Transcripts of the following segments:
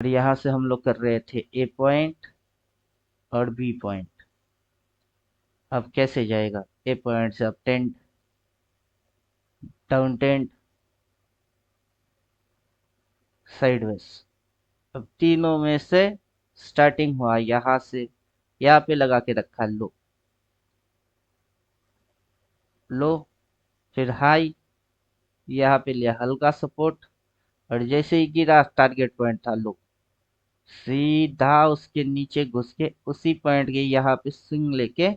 और यहाँ से हम लोग कर रहे थे ए पॉइंट और बी पॉइंट। अब कैसे जाएगा? ए पॉइंट से up tent, down tent, sideways. अब तीनों में से स्टार्टिंग हुआ यहाँ से, यहाँ पे लगा के रखा लो, लो, फिर हाई, यहाँ पे लिया हल्का सपोर्ट, और जैसे ही गिरा टारगेट पॉइंट था लो, सीधा उसके नीचे घुस के उसी पॉइंट के यहाँ पे स्विंग लेके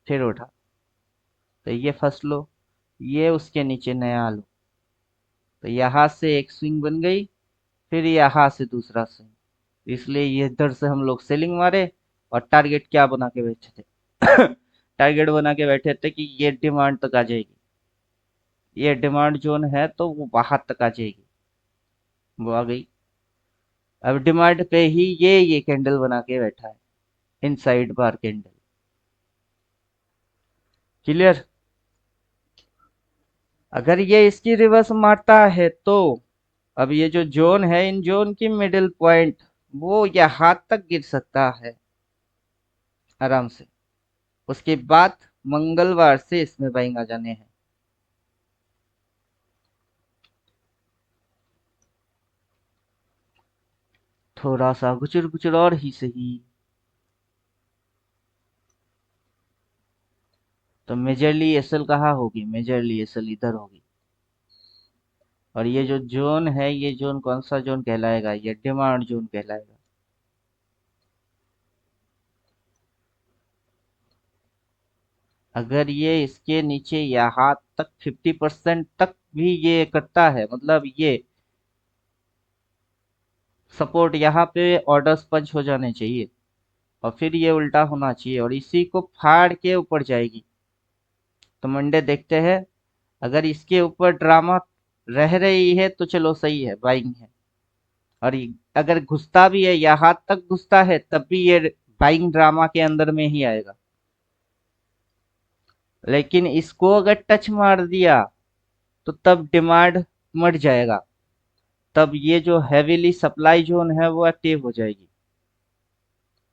फिर उठा। तो ये फर्स्ट लो, ये उसके नीचे नया लो, तो यहाँ से एक स्विंग बन गई, फिर यहाँ से दूसरा स्विंग। इसलिए ये इधर से हम लोग सेलिंग मारे, और टारगेट क्या बना के बैठे थे? टारगेट बना के बैठे थे कि ये डिमांड तक आ जाएगी, ये डिमांड जोन है तो वो वहां तक आ जाएगी। वो आ गई। अब डिमांड पे ही ये कैंडल बना के बैठा है, इनसाइड बार कैंडल। क्लियर? अगर ये इसकी रिवर्स मारता है तो अब ये जो जोन है, इन जोन की मिडिल पॉइंट वो यहाँ तक गिर सकता है आराम से। उसके बाद मंगलवार से इसमें बाइंग आ जाने हैं। थोड़ा सा गुचर गुचर और ही सही। तो मेजरली एसएल कहाँ होगी? मेजरली एसएल इधर होगी। और ये जो जोन है, ये जोन कौन सा जोन कहलाएगा? ये डिमांड जोन कहलाएगा। अगर ये इसके नीचे यहाँ तक 50% तक भी ये करता है, मतलब ये सपोर्ट यहाँ पे ऑर्डर्स पंच हो जाने चाहिए, और फिर ये उल्टा होना चाहिए और इसी को फाड़ के ऊपर जाएगी। तो मंडे देखते हैं। अगर इसके ऊपर ड्रामा रह रही है तो चलो सही है, बाइंग है। और अगर घुसता भी है, यहाँ तक घुसता है, तब भी ये बाइंग ड्रामा के अंदर में ही आएगा। लेकिन इसको अगर टच मार दिया तो तब डिमांड मर जाएगा, तब ये जो हैवीली सप्लाई जोन है वो एक्टिव हो जाएगी।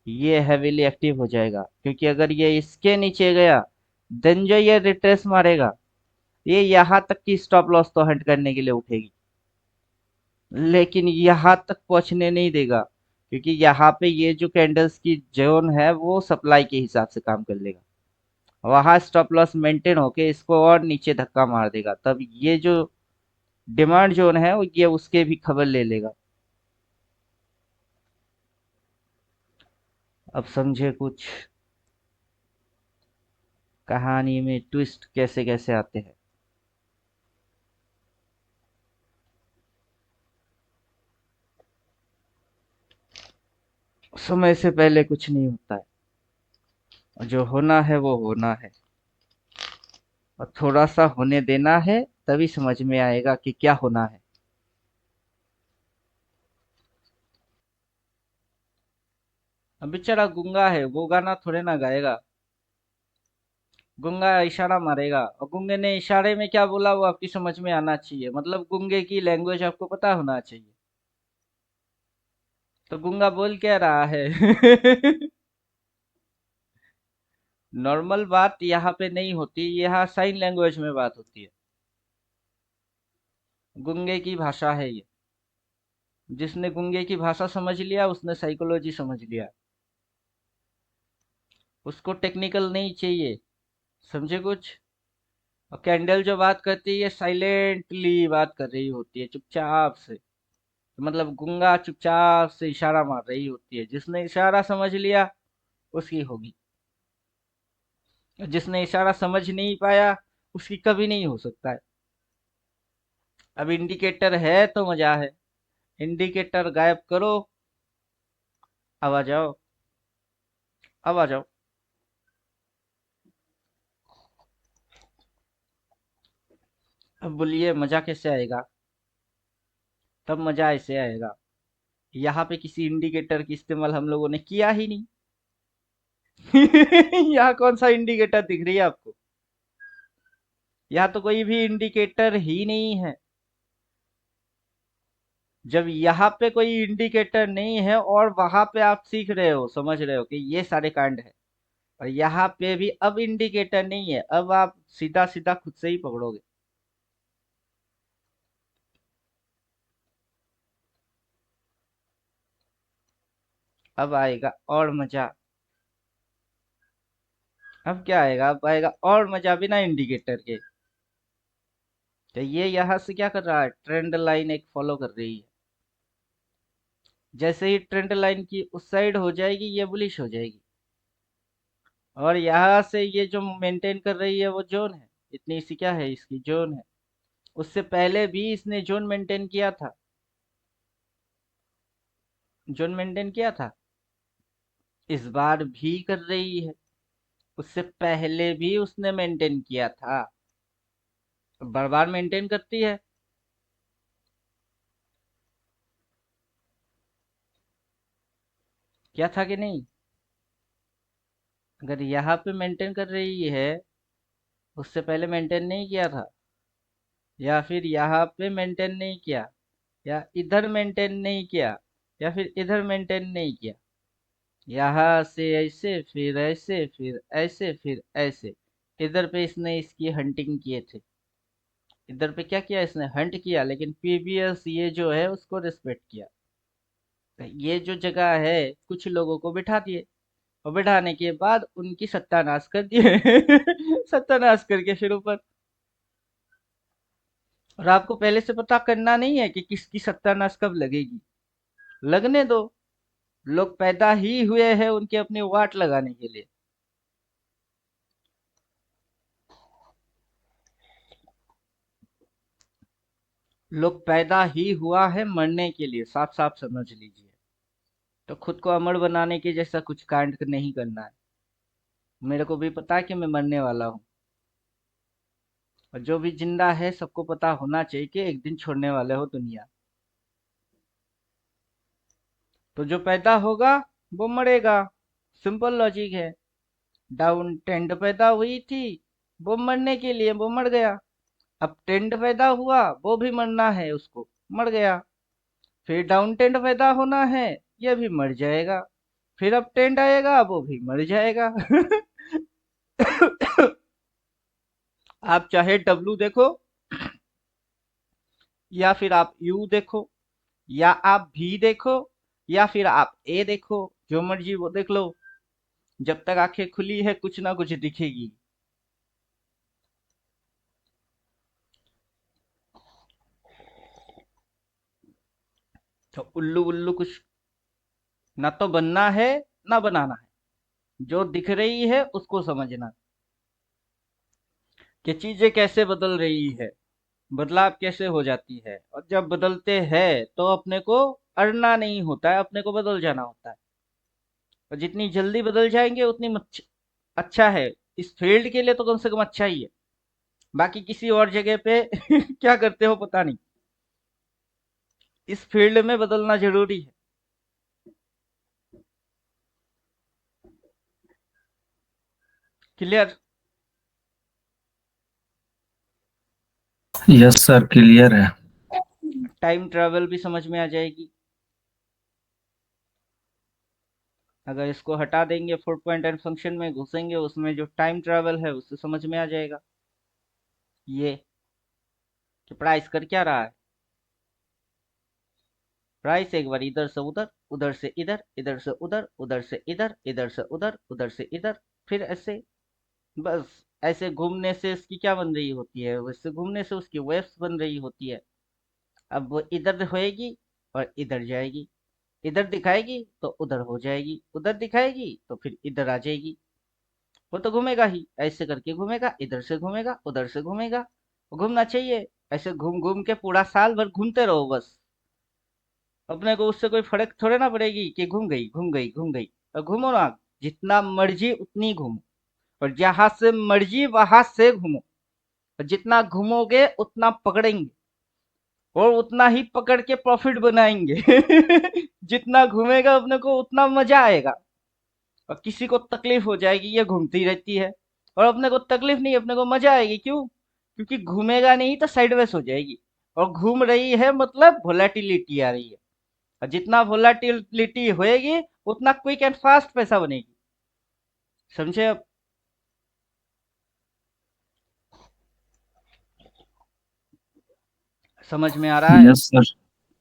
ये हैवीली एक्टिव हो जाएगा, क्योंकि अगर ये इसके नीचे गया देन जो ये रिट्रेस मारेगा, ये यहाँ तक की स्टॉप लॉस तो हट करने के लिए उठेगी, लेकिन यहाँ तक पहुंचने नहीं देगा, क्योंकि यहाँ पे ये जो कैंडल्स की जोन है वो सप्लाई के हिसाब से काम कर लेगा। वहां स्टॉप लॉस मेंटेन होके इसको और नीचे धक्का मार देगा, तब ये जो डिमांड जोन है वो ये उसके भी खबर ले लेगा। अब समझे कुछ? कहानी में ट्विस्ट कैसे कैसे आते हैं। समय से पहले कुछ नहीं होता है, जो होना है वो होना है, और थोड़ा सा होने देना है, तभी समझ में आएगा कि क्या होना है। अब बेचारा गूंगा है, वो गाना थोड़े ना गाएगा। गूंगा इशारा मारेगा, और गूंगे ने इशारे में क्या बोला वो आपकी समझ में आना चाहिए, मतलब गूंगे की लैंग्वेज आपको पता होना चाहिए। तो गूंगा बोल क्या रहा है? नॉर्मल बात यहाँ पे नहीं होती, यहाँ साइन लैंग्वेज में बात होती है। गूंगे की भाषा है ये। जिसने गूंगे की भाषा समझ लिया उसने साइकोलॉजी समझ लिया। उसको टेक्निकल नहीं चाहिए। समझे कुछ? और कैंडल जो बात करती है साइलेंटली बात कर रही होती है, चुपचाप से। मतलब गूंगा चुपचाप से इशारा मार रही होती है, जिसने इशारा समझ लिया उसकी होगी, जिसने इशारा समझ नहीं पाया उसकी कभी नहीं हो सकता है। अब इंडिकेटर है तो मजा है। इंडिकेटर गायब करो, अब आ जाओ, अब आ जाओ। अब बोलिए मजा कैसे आएगा? तब मजा ऐसे आएगा, यहाँ पे किसी इंडिकेटर की इस्तेमाल हम लोगों ने किया ही नहीं। यहाँ कौन सा इंडिकेटर दिख रही है आपको? यहाँ तो कोई भी इंडिकेटर ही नहीं है। जब यहाँ पे कोई इंडिकेटर नहीं है और वहां पे आप सीख रहे हो, समझ रहे हो कि ये सारे कांड है, और यहाँ पे भी अब इंडिकेटर नहीं है, अब आप सीधा सीधा खुद से ही पकड़ोगे। अब आएगा और मजा। अब क्या आएगा, अब आएगा और मजा बिना इंडिकेटर के। तो ये यहाँ से क्या कर रहा है, ट्रेंड लाइन एक फॉलो कर रही है। जैसे ही ट्रेंड लाइन की उस साइड हो जाएगी, ये बुलिश हो जाएगी। और यहाँ से ये जो मेंटेन कर रही है वो जोन है, इतनी सी क्या है, इसकी जोन है। उससे पहले भी इसने जोन मेंटेन किया था, जोन मेंटेन किया था, इस बार भी कर रही है। उससे पहले भी उसने मेंटेन किया था, बार बार मेंटेन करती है। क्या था कि नहीं, अगर यहाँ पे मेंटेन कर रही है, उससे पहले मेंटेन नहीं किया था, या फिर यहाँ पे मेंटेन नहीं किया, या इधर मेंटेन नहीं किया, या फिर इधर मेंटेन नहीं किया, यहाँ से ऐसे फिर ऐसे फिर ऐसे फिर ऐसे, इधर पे इसने इसकी हंटिंग किए थे। इधर पे क्या किया इसने, हंट किया, लेकिन पीबीएस ये जो है उसको रिस्पेक्ट किया। तो ये जो जगह है, कुछ लोगों को बिठा दिए, और बिठाने के बाद उनकी सत्यानाश कर दिए। सत्यानाश करके फिर ऊपर। और आपको पहले से पता करना नहीं है कि किसकी सत्यानाश कब लगेगी, लगने दो। लोग पैदा ही हुए हैं उनके अपनी वाट लगाने के लिए। लोग पैदा ही हुआ है मरने के लिए, साफ साफ समझ लीजिए। तो खुद को अमर बनाने के जैसा कुछ कांड नहीं करना है। मेरे को भी पता है कि मैं मरने वाला हूँ, और जो भी जिंदा है सबको पता होना चाहिए कि एक दिन छोड़ने वाले हो दुनिया। तो जो पैदा होगा वो मरेगा, सिंपल लॉजिक है। डाउन टेंड पैदा हुई थी, वो मरने के लिए, वो मर गया। अब टेंड पैदा हुआ, वो भी मरना है उसको, मर गया। फिर डाउन टेंड पैदा होना है, ये भी मर जाएगा। फिर अब टेंड आएगा, वो भी मर जाएगा। आप चाहे डब्लू देखो, या फिर आप यू देखो, या आप भी देखो, या फिर आप ए देखो, जो मर्जी वो देख लो। जब तक आंखें खुली है कुछ ना कुछ दिखेगी। तो उल्लू उल्लू कुछ ना तो बनना है, ना बनाना है। जो दिख रही है उसको समझना कि चीजें कैसे बदल रही है, बदलाव कैसे हो जाती है। और जब बदलते हैं तो अपने को अड़ना नहीं होता है, अपने को बदल जाना होता है। और जितनी जल्दी बदल जाएंगे उतनी अच्छा है। इस फील्ड के लिए तो कम से कम अच्छा ही है। बाकी किसी और जगह पे क्या करते हो पता नहीं, इस फील्ड में बदलना जरूरी है। क्लियर। यस सर, क्लियर है। टाइम ट्रेवल भी समझ में आ जाएगी। अगर इसको हटा देंगे, फोर पॉइंट एंड फंक्शन में घुसेंगे, उसमें जो टाइम ट्रेवल है उससे समझ में आ जाएगा ये, कि प्राइस कर क्या रहा है। प्राइस एक बार इधर से उधर, उधर से इधर, इधर से उधर, उधर से इधर, इधर से उधर, उधर से इधर, फिर ऐसे, बस ऐसे घूमने से इसकी क्या बन रही होती है, वैसे घूमने से उसकी वेव्स बन रही होती है। अब वो इधर होएगी और इधर जाएगी, इधर दिखाएगी तो उधर हो जाएगी, उधर दिखाएगी तो फिर इधर आ जाएगी। वो तो घूमेगा ही, ऐसे करके घूमेगा, इधर से घूमेगा, उधर से घूमेगा। घूमना चाहिए, ऐसे घूम घूम के पूरा साल भर घूमते रहो बस। अपने को उससे कोई फर्क थोड़े ना पड़ेगी कि घूम गई घूम गई घूम गई। और घूमो ना, जितना मर्जी उतनी घूमो, और जहां से मर्जी वहां से घूमो। और जितना घूमोगे उतना पकड़ेंगे, और उतना ही पकड़ के प्रॉफिट बनाएंगे। जितना घूमेगा अपने को उतना मजा आएगा। और किसी को तकलीफ हो जाएगी, ये घूमती रहती है, और अपने को तकलीफ नहीं, अपने को मजा आएगी। क्यों? क्योंकि घूमेगा नहीं तो साइडवेज हो जाएगी। और घूम रही है मतलब वोलेटिलिटी आ रही है, और जितना वोलेटिलिटी होएगी उतना क्विक एंड फास्ट पैसा बनेगी। समझे अब? समझ में आ रहा है? Yes sir.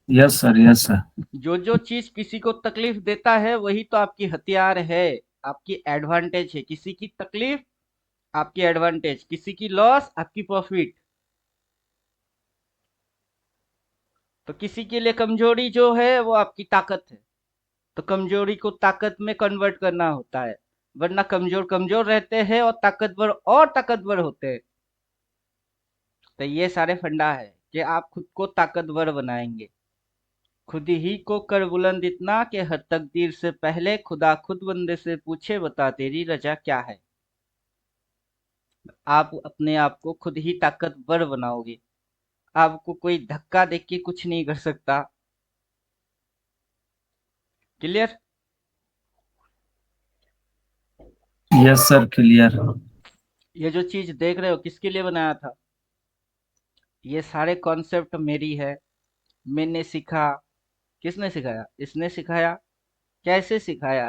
Yes sir, yes sir. जो जो चीज किसी को तकलीफ देता है वही तो आपकी हथियार है, आपकी एडवांटेज है। किसी की तकलीफ आपकी एडवांटेज, किसी की लॉस आपकी प्रॉफिट। तो किसी के लिए कमजोरी जो है वो आपकी ताकत है, तो कमजोरी को ताकत में कन्वर्ट करना होता है, वरना कमजोर कमजोर रहते हैं और ताकतवर होते हैं। तो ये सारे फंडा है कि आप खुद को ताकतवर बनाएंगे, खुद ही को कर बुलंद इतना कि हर तकदीर से पहले खुदा खुद बंदे से पूछे बता तेरी रजा क्या है। आप अपने आप को खुद ही ताकतवर बनाओगे, आपको कोई धक्का देके के कुछ नहीं कर सकता। क्लियर? Yes sir, clear. ये जो चीज देख रहे हो किसके लिए बनाया था? ये सारे कॉन्सेप्ट मेरी है, मैंने सीखा। किसने सिखाया? इसने सिखाया। कैसे सिखाया?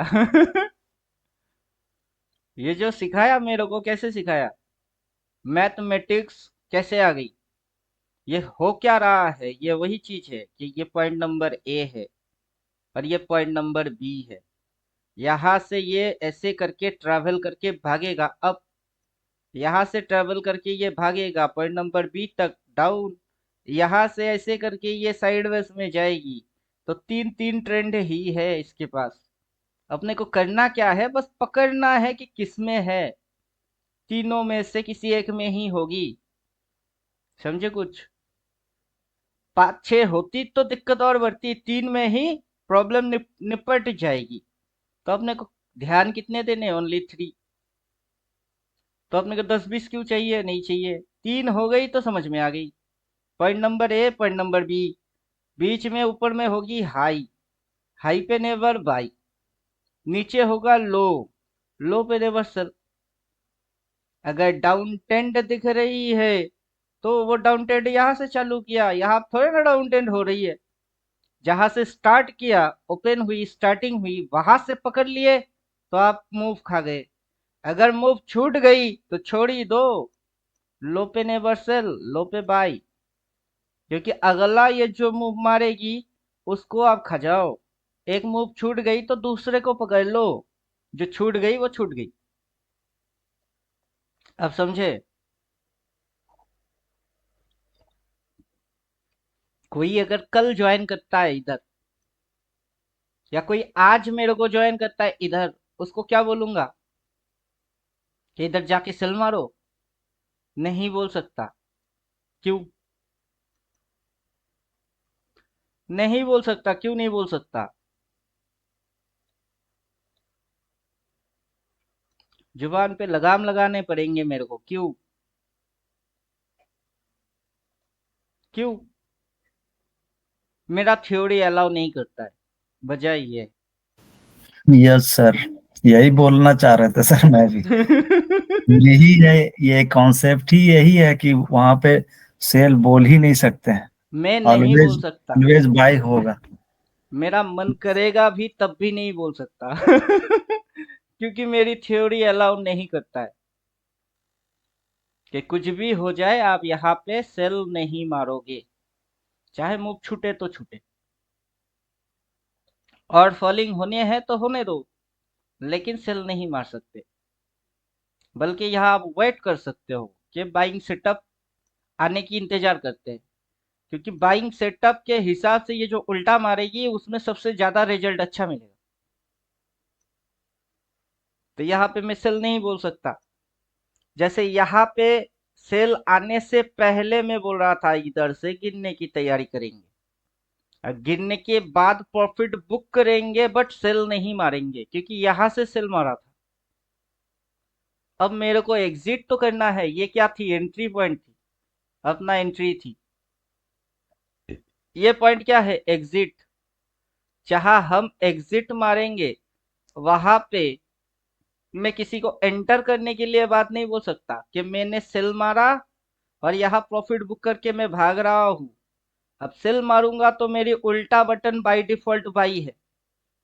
ये जो सिखाया मेरे को, कैसे सिखाया? मैथमेटिक्स कैसे आ गई? ये हो क्या रहा है? ये वही चीज है कि ये पॉइंट नंबर ए है और ये पॉइंट नंबर बी है। यहाँ से ये ऐसे करके ट्रैवल करके भागेगा अप, यहाँ से ट्रैवल करके ये भागेगा पॉइंट नंबर बी तक डाउन, यहाँ से ऐसे करके ये साइडवेज में जाएगी। तो तीन तीन ट्रेंड ही है इसके पास। अपने को करना क्या है? बस पकड़ना है कि किसमें है, तीनों में से किसी एक में ही होगी। समझे कुछ? पाँच छह होती तो दिक्कत और बढ़ती, तीन में ही प्रॉब्लम निपट जाएगी। तो अपने को ध्यान कितने देने? Only three. तो अपने को 10-20 क्यों चाहिए? नहीं चाहिए, तीन हो गई तो समझ में आ गई। Point number A, point number B, बीच में ऊपर में होगी हाई, हाई पे नेवर बाई, नीचे होगा लो, लो पे नेवर सेल। अगर डाउन टेंड दिख रही है तो वो डाउन टेंड यहाँ से चालू किया, यहाँ थोड़े ना डाउन टेंड हो रही है। जहां से स्टार्ट किया, ओपन हुई, स्टार्टिंग हुई, वहां से पकड़ लिए तो आप मूव खा गए। अगर मूव छूट गई तो छोड़ी दो, लो पे नेवर सेल, लो पे बाई। क्योंकि अगला ये जो मूव मारेगी उसको आप खा जाओ। एक मूव छूट गई तो दूसरे को पकड़ लो, जो छूट गई वो छूट गई। अब समझे? कोई अगर कल ज्वाइन करता है इधर, या कोई आज मेरे को ज्वाइन करता है इधर, उसको क्या बोलूंगा? कि इधर जाके सेल मारो? नहीं बोल सकता। क्यों नहीं बोल सकता? क्यों नहीं बोल सकता? जुबान पे लगाम लगाने पड़ेंगे मेरे को। क्यों? क्यों? मेरा थ्योरी अलाउ नहीं करता है, वजह ये यस सर, यही बोलना चाह रहे थे सर मैं भी। है। यही है, ये कॉन्सेप्ट ही यही है कि वहां पे सेल बोल ही नहीं सकते हैं। मैं नहीं बोल ऑलवेज सकता, ऑलवेज बाय होगा। मेरा मन करेगा भी तब भी नहीं बोल सकता। क्योंकि मेरी थ्योरी अलाउ नहीं करता है कि कुछ भी हो जाए आप यहाँ पे सेल नहीं मारोगे, चाहे मुंह छूटे तो छूटे। और फॉलिंग होने हैं तो होने दो, लेकिन सेल नहीं मार सकते। बल्कि यहाँ आप वेट कर सकते हो कि बाइंग सेटअप आने की इंतजार करते हैं, क्योंकि बाइंग सेटअप के हिसाब से ये जो उल्टा मारेगी उसमें सबसे ज्यादा रिजल्ट अच्छा मिलेगा। तो यहाँ पे मैं सेल नहीं बोल सकता। जैसे यहाँ पे सेल आने से पहले मैं बोल रहा था इधर से गिनने की तैयारी करेंगे, और गिनने के बाद प्रॉफिट बुक करेंगे, बट सेल नहीं मारेंगे क्योंकि यहाँ से सेल मारा था। अब मेरे को एग्जिट तो करना है। ये क्या थी? एंट्री पॉइंट थी, अपना एंट्री थी। ये पॉइंट क्या है? एग्जिट। जहां हम एग्जिट मारेंगे वहां पे मैं किसी को एंटर करने के लिए बात नहीं बोल सकता कि मैंने सेल मारा और यहाँ प्रॉफिट बुक करके मैं भाग रहा हूँ। अब सेल मारूंगा तो मेरी उल्टा बटन बाय डिफॉल्ट बाई है।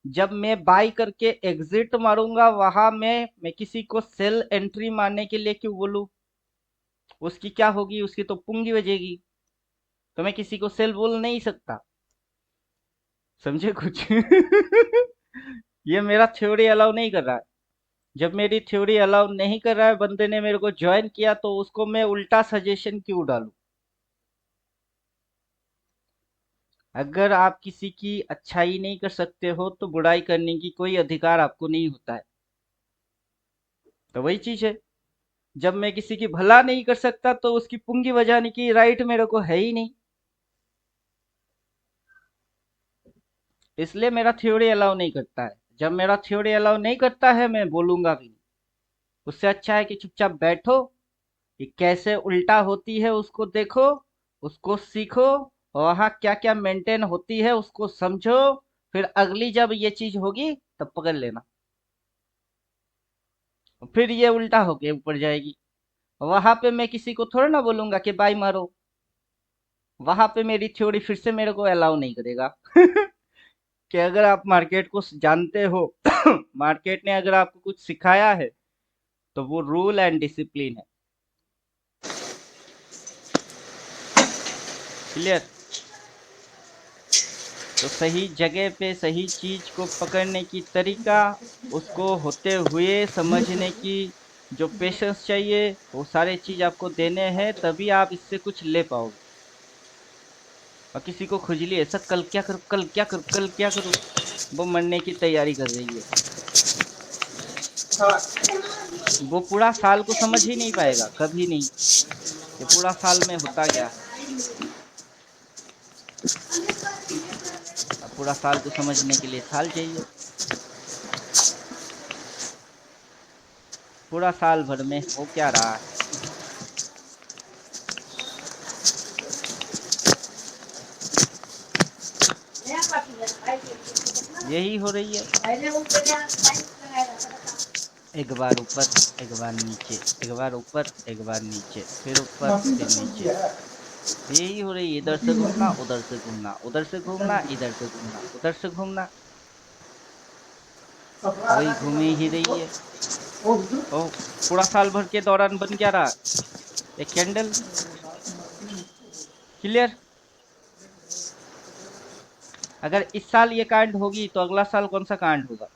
जब मैं बाई करके एग्जिट मारूंगा वहां मैं किसी को सेल एंट्री मारने के लिए क्यों बोलूं? उसकी क्या होगी? उसकी तो पुंगी बजेगी। तो मैं किसी को सेल बोल नहीं सकता। समझे कुछ? ये मेरा थ्योरी अलाउ नहीं कर रहा है। जब मेरी थ्योरी अलाउ नहीं कर रहा है, बंदे ने मेरे को ज्वाइन किया, तो उसको मैं उल्टा सजेशन क्यों डालूं? अगर आप किसी की अच्छाई नहीं कर सकते हो तो बुराई करने की कोई अधिकार आपको नहीं होता है। तो वही चीज है, जब मैं किसी की भला नहीं कर सकता तो उसकी पुंगी बजाने की राइट मेरे को है ही नहीं। इसलिए मेरा थ्योरी अलाउ नहीं करता है। जब मेरा थ्योरी अलाउ नहीं करता है, मैं बोलूंगा भी नहीं। उससे अच्छा है कि चुपचाप बैठो, कि कैसे उल्टा होती है उसको देखो, उसको सीखो, वहां क्या क्या मेंटेन होती है उसको समझो। फिर अगली जब ये चीज होगी तब पकड़ लेना। फिर ये उल्टा होके ऊपर जाएगी। वहां पे मैं किसी को थोड़ा ना बोलूंगा कि बाई मारो। वहां पे मेरी थ्योरी फिर से मेरे को अलाउ नहीं करेगा। कि अगर आप मार्केट को जानते हो, मार्केट ने अगर आपको कुछ सिखाया है, तो वो रूल एंड डिसिप्लिन है। क्लियर? तो सही जगह पे सही चीज को पकड़ने की तरीका, उसको होते हुए समझने की जो पेशेंस चाहिए, वो सारे चीज आपको देने हैं, तभी आप इससे कुछ ले पाओगे। और किसी को खुजली है, सर कल क्या करूं, कल क्या करूं, कल क्या करूं, वो मरने की तैयारी कर रही है। वो पूरा साल को समझ ही नहीं पाएगा, कभी नहीं। ये पूरा साल में होता क्या है। अब पूरा साल को समझने के लिए साल चाहिए। पूरा साल भर में हो क्या रहा है। यही हो रही है। एक बार ऊपर, एक बार नीचे, एक बार ऊपर, एक बार नीचे, फिर ऊपर, फिर नीचे। यही हो रही है। इधर से घूमना, उधर से घूमना, उधर से घूमना, इधर से घूमना, उधर से घूमना। वही घूमी ही रही है। ओ, पूरा साल भर के दौरान बन क्या रहा? एक कैंडल। क्लियर? अगर इस साल ये कांड होगी तो अगला साल कौन सा कांड होगा?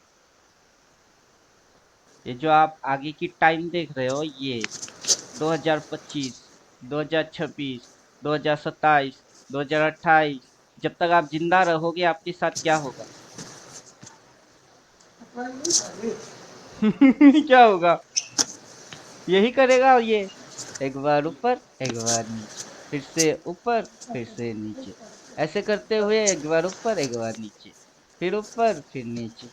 ये जो आप आगे की टाइम देख रहे हो, ये 2025, 2026, 2027, 2028, जब तक आप जिंदा रहोगे आपके साथ क्या होगा? क्या होगा? यही करेगा ये। एक बार ऊपर, एक बार नीचे, फिर से ऊपर, फिर से नीचे। ऐसे करते हुए एक बार ऊपर, एक बार नीचे, फिर ऊपर, फिर नीचे,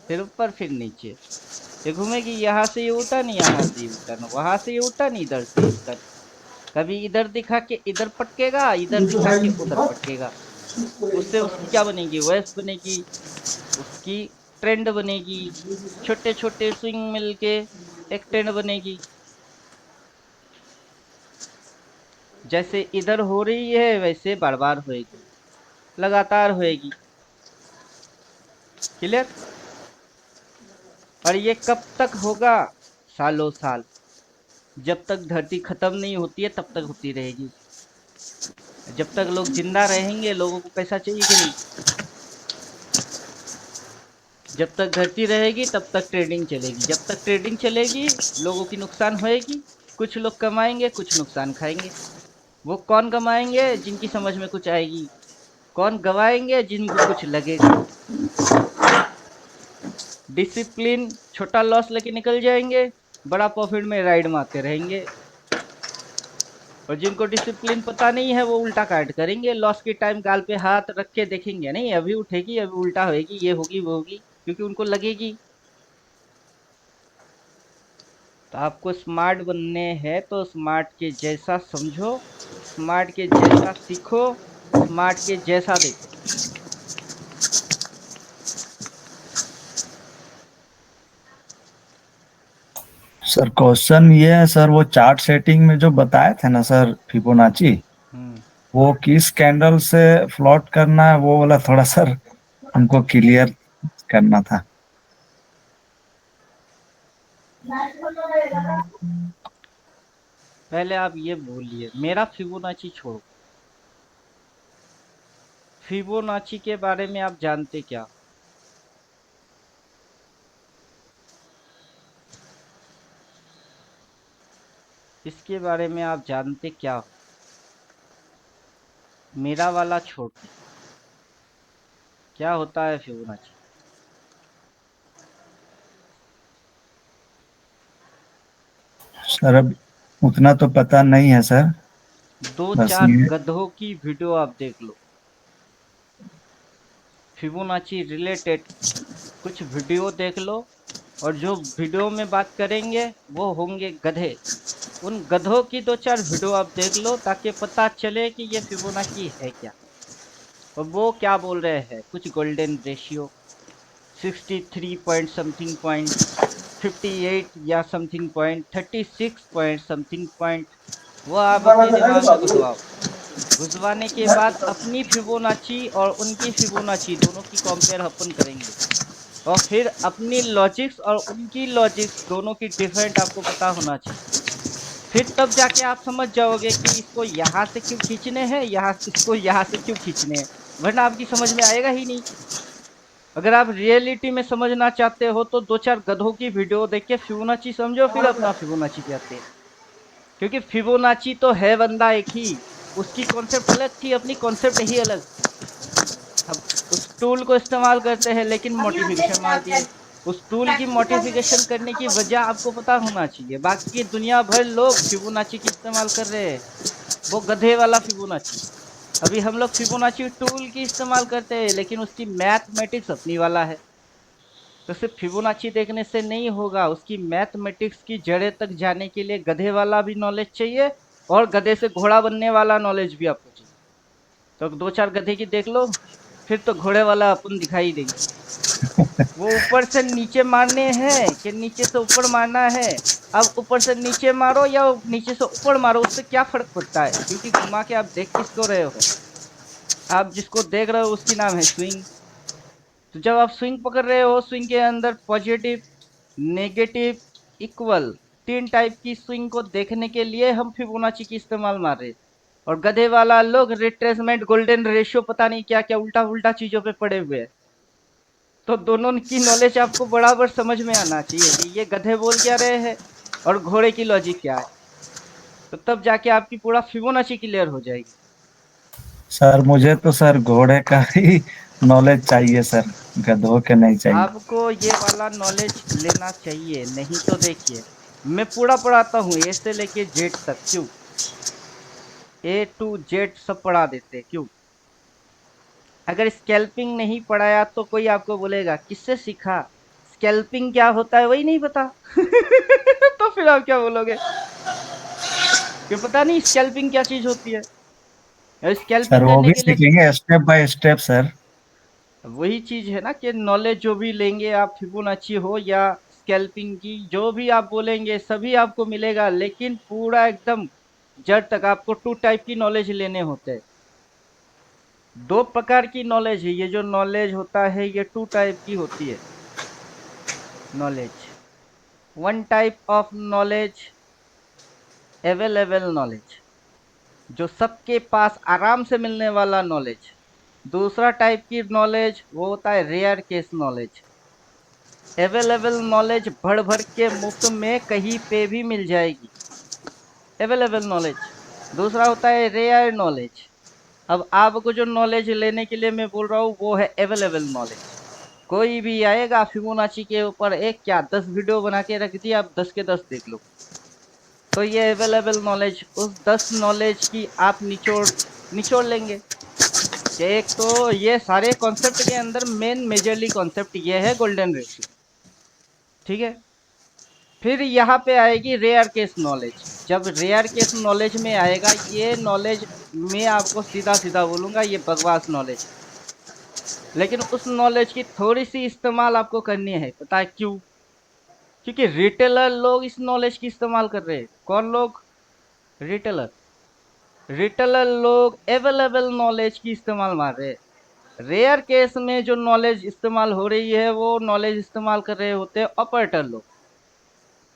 फिर ऊपर, फिर नीचे। ये घूमेगी, यहाँ से ये उठन, यहाँ से ये उठन, वहां से ये उठन, इधर से ये उठन। कभी इधर दिखा के इधर पटकेगा, इधर दिखा के उधर पटकेगा। उससे उसकी क्या बनेगी? वैस बनेगी। उसकी ट्रेंड बनेगी। छोटे छोटे स्विंग मिलके एक ट्रेंड बनेगी। जैसे इधर हो रही है वैसे बार बार होएगी, लगातार होएगी। क्लियर? और ये कब तक होगा? सालों साल। जब तक धरती खत्म नहीं होती है तब तक होती रहेगी। जब तक लोग जिंदा रहेंगे, लोगों को पैसा चाहिए कि नहीं? जब तक धरती रहेगी तब तक ट्रेडिंग चलेगी। जब तक ट्रेडिंग चलेगी, लोगों की नुकसान होएगी। कुछ लोग कमाएंगे, कुछ नुकसान खाएंगे। वो कौन कमाएंगे? जिनकी समझ में कुछ आएगी। कौन गवाएंगे? जिनको कुछ लगेगा। डिसिप्लिन छोटा लॉस लेके निकल जाएंगे, बड़ा प्रॉफिट में राइड मारते रहेंगे। और जिनको डिसिप्लिन पता नहीं है वो उल्टा काट करेंगे। लॉस के टाइम गाल पे हाथ रख के देखेंगे, नहीं अभी उठेगी, अभी उल्टा होएगी, ये होगी, वो होगी, क्योंकि उनको लगेगी। तो आपको स्मार्ट बनने हैं तो स्मार्ट के जैसा समझो, स्मार्ट के जैसा सीखो, स्मार्ट के जैसा देखो। सर क्वेश्चन ये है सर, वो चार्ट सेटिंग में जो बताए थे ना सर फिबोनाची, हम्म। वो किस कैंडल से फ्लॉट करना है वो वाला थोड़ा सर हमको क्लियर करना था। पहले आप ये बोलिए, मेरा फिबोनाची छोड़ो, फिबोनाची के बारे में आप जानते क्या? इसके बारे में आप जानते क्या हो? मेरा वाला छोड़ के क्या होता है फिबोनाची? सर अब उतना तो पता नहीं है सर। दो बस चार ये गधों की वीडियो आप देख लो, फिबोनाची रिलेटेड कुछ वीडियो देख लो, और जो वीडियो में बात करेंगे वो होंगे गधे। उन गधों की दो चार वीडियो आप देख लो ताकि पता चले कि ये फिबोनाची है क्या, और वो क्या बोल रहे हैं। कुछ golden ratio 63 point something point, 58 या something point, 36 point something point, वो आप अपने दिमाग में घुसवाओ। घुसवाने के बाद अपनी फिबोनाची और उनकी फिबोनाची दोनों की कंपेयर अपन करेंगे, और फिर अपनी लॉजिक्स और उनकी लॉजिक्स दोनों की डिफरेंट आपको पता होना चाहिए। फिर तब जाके आप समझ जाओगे कि इसको यहाँ से क्यों खींचने हैं, यहाँ इसको यहाँ से क्यों खींचने हैं, वरना आपकी समझ में आएगा ही नहीं। अगर आप रियलिटी में समझना चाहते हो तो दो चार गधों की वीडियो देख के फिबोनाची समझो, फिर अपना फिबोनाची पे आते हैं। क्योंकि फिबोनाची तो है बंदा एक ही, उसकी कॉन्सेप्ट अलग थी, अपनी कॉन्सेप्ट ही अलग। हम उस टूल को इस्तेमाल करते हैं लेकिन मॉडिफिकेशन मारती है। उस टूल की मॉडिफिकेशन करने की वजह आपको पता होना चाहिए। बाकी की दुनिया भर लोग फिबोनाची की इस्तेमाल कर रहे हैं, वो गधे वाला फिबोनाची। अभी हम लोग फिबोनाची टूल की इस्तेमाल करते हैं लेकिन उसकी मैथमेटिक्स अपनी वाला है। तो सिर्फ फिबोनाची देखने से नहीं होगा, उसकी मैथमेटिक्स की जड़ें तक जाने के लिए गधे वाला भी नॉलेज चाहिए, और गधे से घोड़ा बनने वाला नॉलेज भी आपको चाहिए। तो दो चार गधे की देख लो, फिर तो घोड़े वाला अपन दिखाई देंगे। वो ऊपर से नीचे मारने हैं कि नीचे से ऊपर मारना है। अब ऊपर से नीचे मारो या नीचे से ऊपर मारो, उससे क्या फर्क पड़ता है, क्योंकि घुमा के आप देख किसको रहे हो? आप जिसको देख रहे हो उसकी नाम है स्विंग। तो जब आप स्विंग पकड़ रहे हो, स्विंग के अंदर पॉजिटिव, नेगेटिव, इक्वल, तीन टाइप की स्विंग को देखने के लिए हम फिबोनाची की इस्तेमाल मार रहे हैं। और गधे वाला लोग रिट्रेसमेंट, गोल्डन रेशियो, पता नहीं क्या क्या उल्टा उल्टा चीजों पे पड़े हुए हैं। तो दोनों की नॉलेज आपको बराबर समझ में आना चाहिए कि ये गधे बोल क्या रहे हैं और घोड़े की लॉजिक क्या है। तो तब जाके आपकी पूरा फिबोनाची क्लियर हो जाएगी। सर मुझे तो सर घोड़े का ही नॉलेज चाहिए सर, गधों के नहीं चाहिए। आपको ये वाला नॉलेज लेना चाहिए, नहीं तो देखिए, मैं पूरा पढ़ाता हूँ ए से लेके जेड तक। क्यों? ए टू जेड सब पढ़ा देते, क्यों? अगर स्कैल्पिंग नहीं पढ़ाया तो कोई आपको बोलेगा किससे सीखा, स्कैल्पिंग क्या होता है वही नहीं पता। तो फिर आप क्या बोलोगे कि पता नहीं स्कैल्पिंग क्या चीज होती है? और सर स्कैल्पिंग वो करने भी के लिए सीखेंगे स्टेप बाय स्टेप सर। वही चीज है ना कि नॉलेज जो भी लेंगे आप, फिबोनाची हो या स्कैल्पिंग की, जो भी आप बोलेंगे सभी आपको मिलेगा, लेकिन पूरा एकदम जड़ तक आपको टू टाइप की नॉलेज लेने होते हैं। दो प्रकार की नॉलेज है, ये जो नॉलेज होता है ये टू टाइप की होती है knowledge. One type of knowledge, available knowledge, जो सबके पास आराम से मिलने वाला नॉलेज। दूसरा टाइप की नॉलेज वो होता है rare case knowledge. Available knowledge भर भर के मुफ्त में कहीं पे भी मिल जाएगी, अवेलेबल नॉलेज। दूसरा होता है रेयर नॉलेज। अब आपको जो नॉलेज लेने के लिए मैं बोल रहा हूँ वो है अवेलेबल नॉलेज। कोई भी आएगा फिबोनाची के ऊपर एक क्या 10 वीडियो बना के रख दिया, आप 10 के 10 देख लो। तो ये अवेलेबल नॉलेज, उस 10 नॉलेज की आप निचोड़ निचोड़ लेंगे कि एक तो ये सारे कॉन्सेप्ट के अंदर मेन मेजरली कॉन्सेप्ट ये है गोल्डन रेशियो। ठीक है। फिर यहाँ पे आएगी रेयर केस नॉलेज। जब रेयर केस नॉलेज में आएगा, ये नॉलेज मैं आपको सीधा सीधा बोलूंगा ये बकवास नॉलेज है। लेकिन उस नॉलेज की थोड़ी सी इस्तेमाल आपको करनी है, पता है क्यों? क्योंकि रिटेलर लोग इस नॉलेज की इस्तेमाल कर रहे हैं। कौन लोग? रिटेलर। रिटेलर लोग अवेलेबल नॉलेज की इस्तेमाल मार रहे हैं। रेयर केस में जो नॉलेज इस्तेमाल हो रही है वो नॉलेज इस्तेमाल कर रहे होते हैं ऑपरेटर लोग।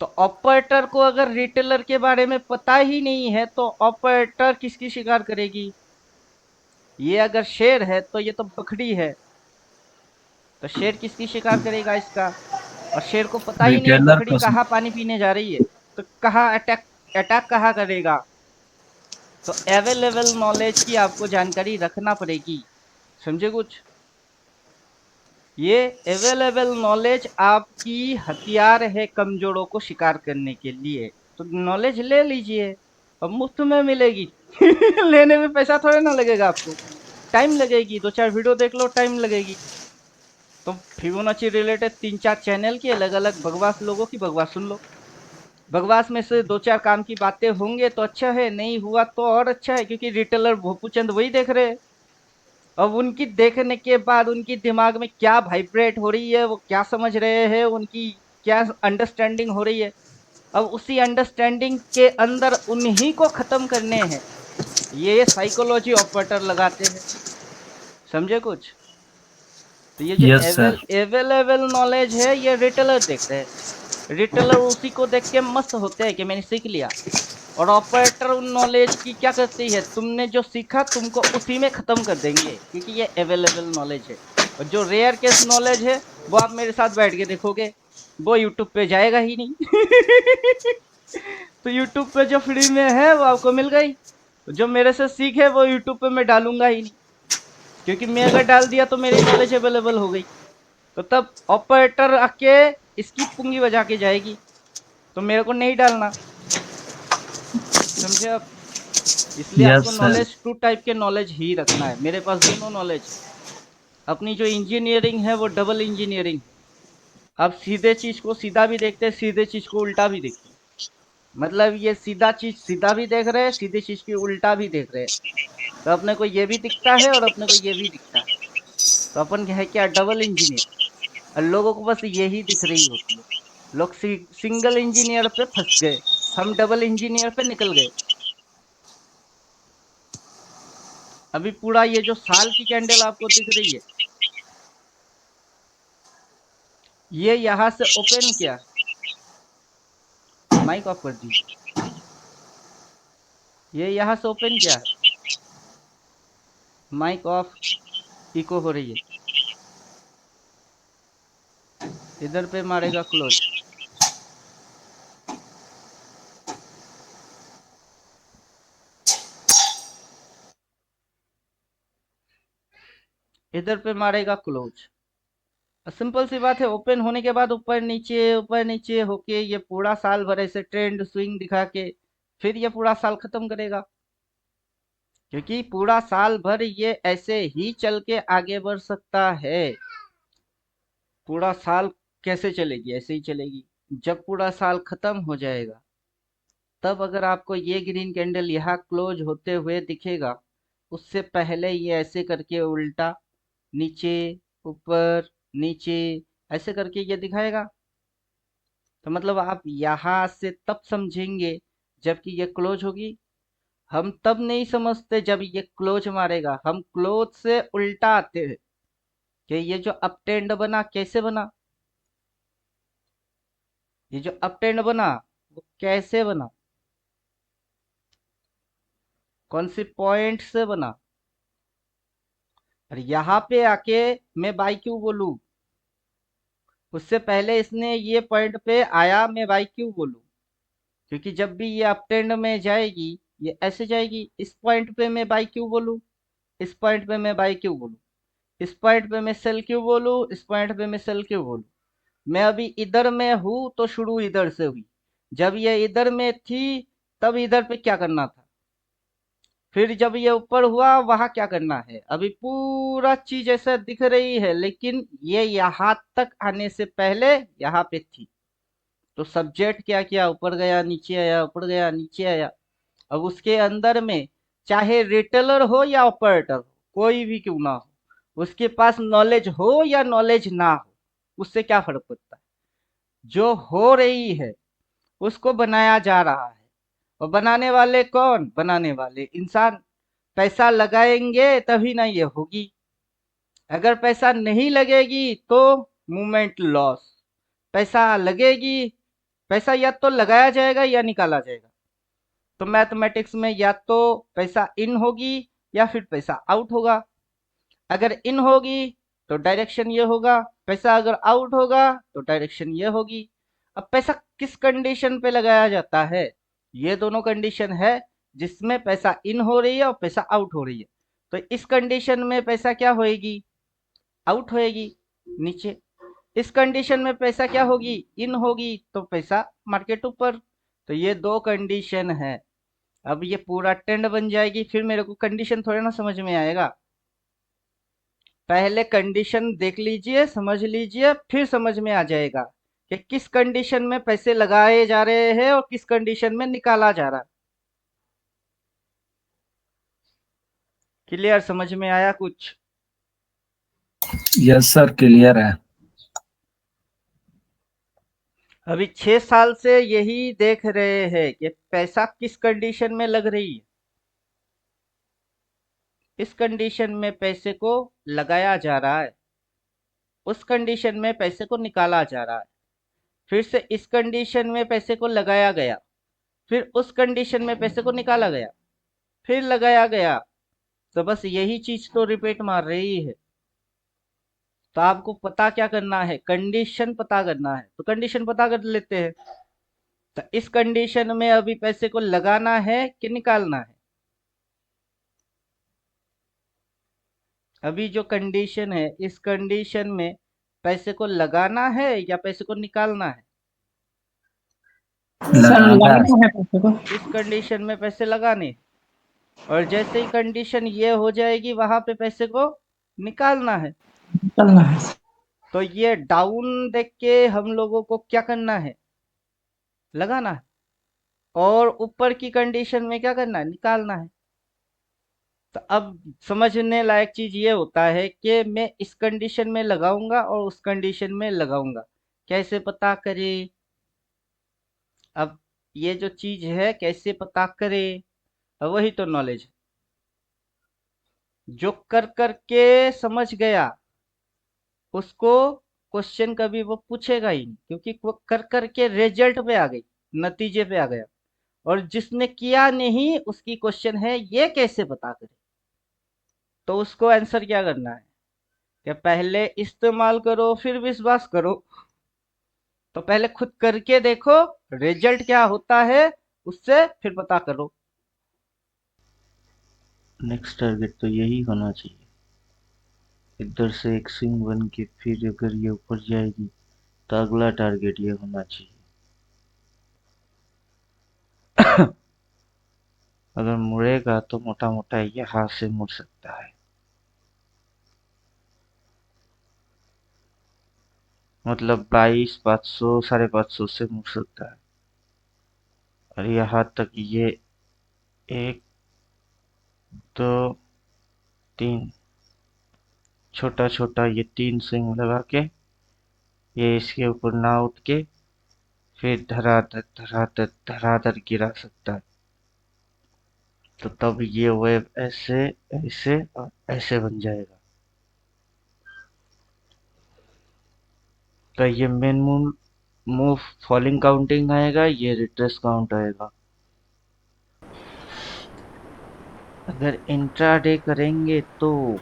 तो ऑपरेटर को अगर रिटेलर के बारे में पता ही नहीं है तो ऑपरेटर किसकी शिकार करेगी? ये अगर शेर है तो ये तो बकरी है, तो शेर किसकी शिकार करेगा इसका? और शेर को पता ही नहीं रिटेलर बकरी को। कहाँ पानी पीने जा रही है, तो कहाँ अटैक अटैक कहाँ करेगा? तो अवेलेबल नॉलेज की आपको जानकारी रखना पड़ेगी। समझे कुछ? ये अवेलेबल नॉलेज आपकी हथियार है कमजोरों को शिकार करने के लिए। तो नॉलेज ले लीजिए, अब मुफ्त में मिलेगी। लेने में पैसा थोड़े ना लगेगा आपको, टाइम लगेगी, दो चार वीडियो देख लो, टाइम लगेगी। तो फिबोनाची रिलेटेड तीन चार चैनल की अलग अलग बकवास लोगों की बकवास सुन लो। बकवास में से दो चार काम की बातें होंगे तो अच्छा है, नहीं हुआ तो और अच्छा है, क्योंकि रिटेलर भोपू चंद वही देख रहे हैं। अब उनकी देखने के बाद उनकी दिमाग में क्या वाइब्रेट हो रही है, वो क्या समझ रहे हैं, उनकी क्या अंडरस्टैंडिंग हो रही है, अब उसी अंडरस्टैंडिंग के अंदर उन्हीं को खत्म करने हैं। ये साइकोलॉजी ऑपरेटर लगाते हैं। समझे कुछ? तो ये जो यस सर। अवेलेबल नॉलेज है ये रिटेलर देख रहे हैं। रिटेलर उसी को देख के मस्त होते हैं कि मैंने सीख लिया। और ऑपरेटर उन नॉलेज की क्या करती है, तुमने जो सीखा तुमको उसी में खत्म कर देंगे, क्योंकि ये अवेलेबल नॉलेज है। और जो रेयर केस नॉलेज है वो आप मेरे साथ बैठ के देखोगे, वो यूट्यूब पे जाएगा ही नहीं। तो यूट्यूब पे जो फ्री में है वो आपको मिल गई, जो मेरे से सीखे वो यूट्यूब पे मैं डालूंगा ही नहीं, क्योंकि मैं अगर डाल दिया तो मेरी नॉलेज अवेलेबल हो गई। तो तब ऑपरेटर आके इसकी पुंगी बजा के जाएगी, तो मेरे को नहीं डालना। समझे आप? इसलिए यस आपको सर। नॉलेज टू टाइप के नॉलेज ही रखना है। मेरे पास दोनों नॉलेज है। अपनी जो इंजीनियरिंग है वो डबल इंजीनियरिंग है। आप सीधे चीज को सीधा भी देखते हैं, सीधे चीज को उल्टा भी देखते हैं। मतलब ये सीधा चीज सीधा भी देख रहे हैं, सीधी चीज की उल्टा भी देख रहे हैं। तो अपने को ये भी दिखता है और अपने को ये भी दिखता है। तो अपन है क्या, डबल इंजीनियर। और लोगों को बस यही दिख रही होती है। लोग सिंगल इंजीनियर पे फंस गए, हम डबल इंजीनियर पे निकल गए। अभी पूरा ये जो साल की कैंडल आपको दिख रही है, ये यहाँ से ओपन किया, माइक ऑफ कर दीजिए। ये यहाँ से ओपन किया है, माइक ऑफ, इको हो रही है। इधर पे मारेगा क्लोज, इधर पे मारेगा क्लोज। सिंपल सी बात है, ओपन होने के बाद ऊपर नीचे होके ये पूरा साल भर ऐसे ट्रेंड स्विंग दिखा के फिर ये पूरा साल खत्म करेगा। क्योंकि पूरा साल भर ये ऐसे ही चल के आगे बढ़ सकता है। पूरा साल कैसे चलेगी? ऐसे ही चलेगी। जब पूरा साल खत्म हो जाएगा तब अगर आपको ये ग्रीन कैंडल यहाँ क्लोज होते हुए दिखेगा, उससे पहले ये ऐसे करके उल्टा, नीचे, ऊपर, नीचे, ऐसे करके ये दिखाएगा। तो मतलब आप यहाँ से तब समझेंगे जबकि ये क्लोज होगी। हम तब नहीं समझते जब ये क्लोज मारेगा, हम क्लोज से उल्टा आते हैं कि ये जो अप ट्रेंड बना कैसे बना, ये जो अप ट्रेंड बना वो कैसे बना, कौन सी पॉइंट से बना। और यहाँ पे आके मैं बाई क्यों बोलूं? उससे पहले इसने ये पॉइंट पे आया, मैं बाई क्यों बोलूं? क्योंकि जब भी ये अप ट्रेंड में जाएगी ये ऐसे जाएगी। इस पॉइंट पे मैं बाई क्यों बोलूं? इस पॉइंट पे मैं बाई क्यों बोलूं? इस पॉइंट पे मैं सेल क्यों बोलूं? इस पॉइंट पे मैं सेल क्यों बोलूं? मैं अभी इधर में हूं तो शुरू इधर से हुई। जब ये इधर में थी तब इधर पे क्या करना था? फिर जब ये ऊपर हुआ वहां क्या करना है? अभी पूरा चीज ऐसा दिख रही है, लेकिन ये यहाँ तक आने से पहले यहाँ पे थी। तो सब्जेक्ट क्या किया? ऊपर गया, नीचे आया, ऊपर गया, नीचे आया। अब उसके अंदर में चाहे रिटेलर हो या ऑपरेटर हो, कोई भी क्यों ना हो, उसके पास नॉलेज हो या नॉलेज ना हो, उससे क्या फर्क पड़ता है? जो हो रही है उसको बनाया जा रहा है, और बनाने वाले कौन? बनाने वाले इंसान। पैसा लगाएंगे तभी ना ये होगी। अगर पैसा नहीं लगेगी तो मूवमेंट लॉस। पैसा लगेगी, पैसा या तो लगाया जाएगा या निकाला जाएगा। तो मैथमेटिक्स में या तो पैसा इन होगी या फिर पैसा आउट होगा। अगर इन होगी तो डायरेक्शन ये होगा, पैसा अगर आउट होगा तो डायरेक्शन ये होगी। अब पैसा किस कंडीशन पे लगाया जाता है? ये दोनों कंडीशन है जिसमें पैसा इन हो रही है और पैसा आउट हो रही है। तो इस कंडीशन में पैसा क्या होएगी? आउट होएगी नीचे। इस कंडीशन में पैसा क्या होगी? इन होगी तो पैसा मार्केट ऊपर। तो ये दो कंडीशन है। अब ये पूरा ट्रेंड बन जाएगी, फिर मेरे को कंडीशन थोड़ा ना समझ में आएगा। पहले कंडीशन देख लीजिए, समझ लीजिए, फिर समझ में आ जाएगा कि किस कंडीशन में पैसे लगाए जा रहे हैं और किस कंडीशन में निकाला जा रहा है। क्लियर? समझ में आया कुछ? यस सर, क्लियर है। अभी 6 साल से यही देख रहे हैं कि पैसा किस कंडीशन में लग रही है। इस कंडीशन में पैसे को लगाया जा रहा है, उस कंडीशन में पैसे को निकाला जा रहा है, फिर से इस कंडीशन में पैसे को लगाया गया, फिर उस कंडीशन में पैसे को निकाला गया, फिर लगाया गया। तो बस यही चीज तो रिपीट मार रही है। तो आपको पता क्या करना है? कंडीशन पता करना है। तो कंडीशन पता कर लेते हैं। तो इस कंडीशन में अभी पैसे को लगाना है कि निकालना है? अभी जो कंडीशन है, इस कंडीशन में पैसे को लगाना है या पैसे को निकालना है? सर लगाना लगाना है पैसे को। इस कंडीशन में पैसे लगाने, और जैसे ही कंडीशन ये हो जाएगी वहां पे पैसे को निकालना है। निकलना है। तो ये डाउन देख के हम लोगों को क्या करना है? लगाना है। और ऊपर की कंडीशन में क्या करना है? निकालना है। तो अब समझने लायक चीज ये होता है कि मैं इस कंडीशन में लगाऊंगा और उस कंडीशन में लगाऊंगा, कैसे पता करें? अब ये जो चीज है कैसे पता करें, अब वही तो नॉलेज है। जो कर कर के समझ गया उसको क्वेश्चन कभी वो पूछेगा ही नहीं, क्योंकि वो कर कर के रिजल्ट पे आ गई, नतीजे पे आ गया। और जिसने किया नहीं उसकी क्वेश्चन है ये कैसे पता करे? तो उसको आंसर क्या करना है कि पहले इस्तेमाल करो फिर विश्वास करो। तो पहले खुद करके देखो रिजल्ट क्या होता है, उससे फिर पता करो। नेक्स्ट टारगेट तो यही होना चाहिए। इधर से एक स्विंग बन के फिर अगर ये ऊपर जाएगी तो अगला टारगेट ये होना चाहिए। अगर मुड़ेगा तो मोटा मोटा यहाँ से मुड़ सकता है, मतलब 22,500 550 से मुड़ सकता है। और यहाँ तक ये 1 2 3 छोटा छोटा ये 3 स्विंग लगा के ये इसके ऊपर ना उठ के फिर धराधर धराधर धराधर गिरा सकता है। तो तब ये वेव ऐसे ऐसे और ऐसे बन जाएगा। तो ये मेन मूव फॉलिंग काउंटिंग आएगा, ये रिट्रेस काउंट आएगा। अगर इंट्राडे करेंगे तो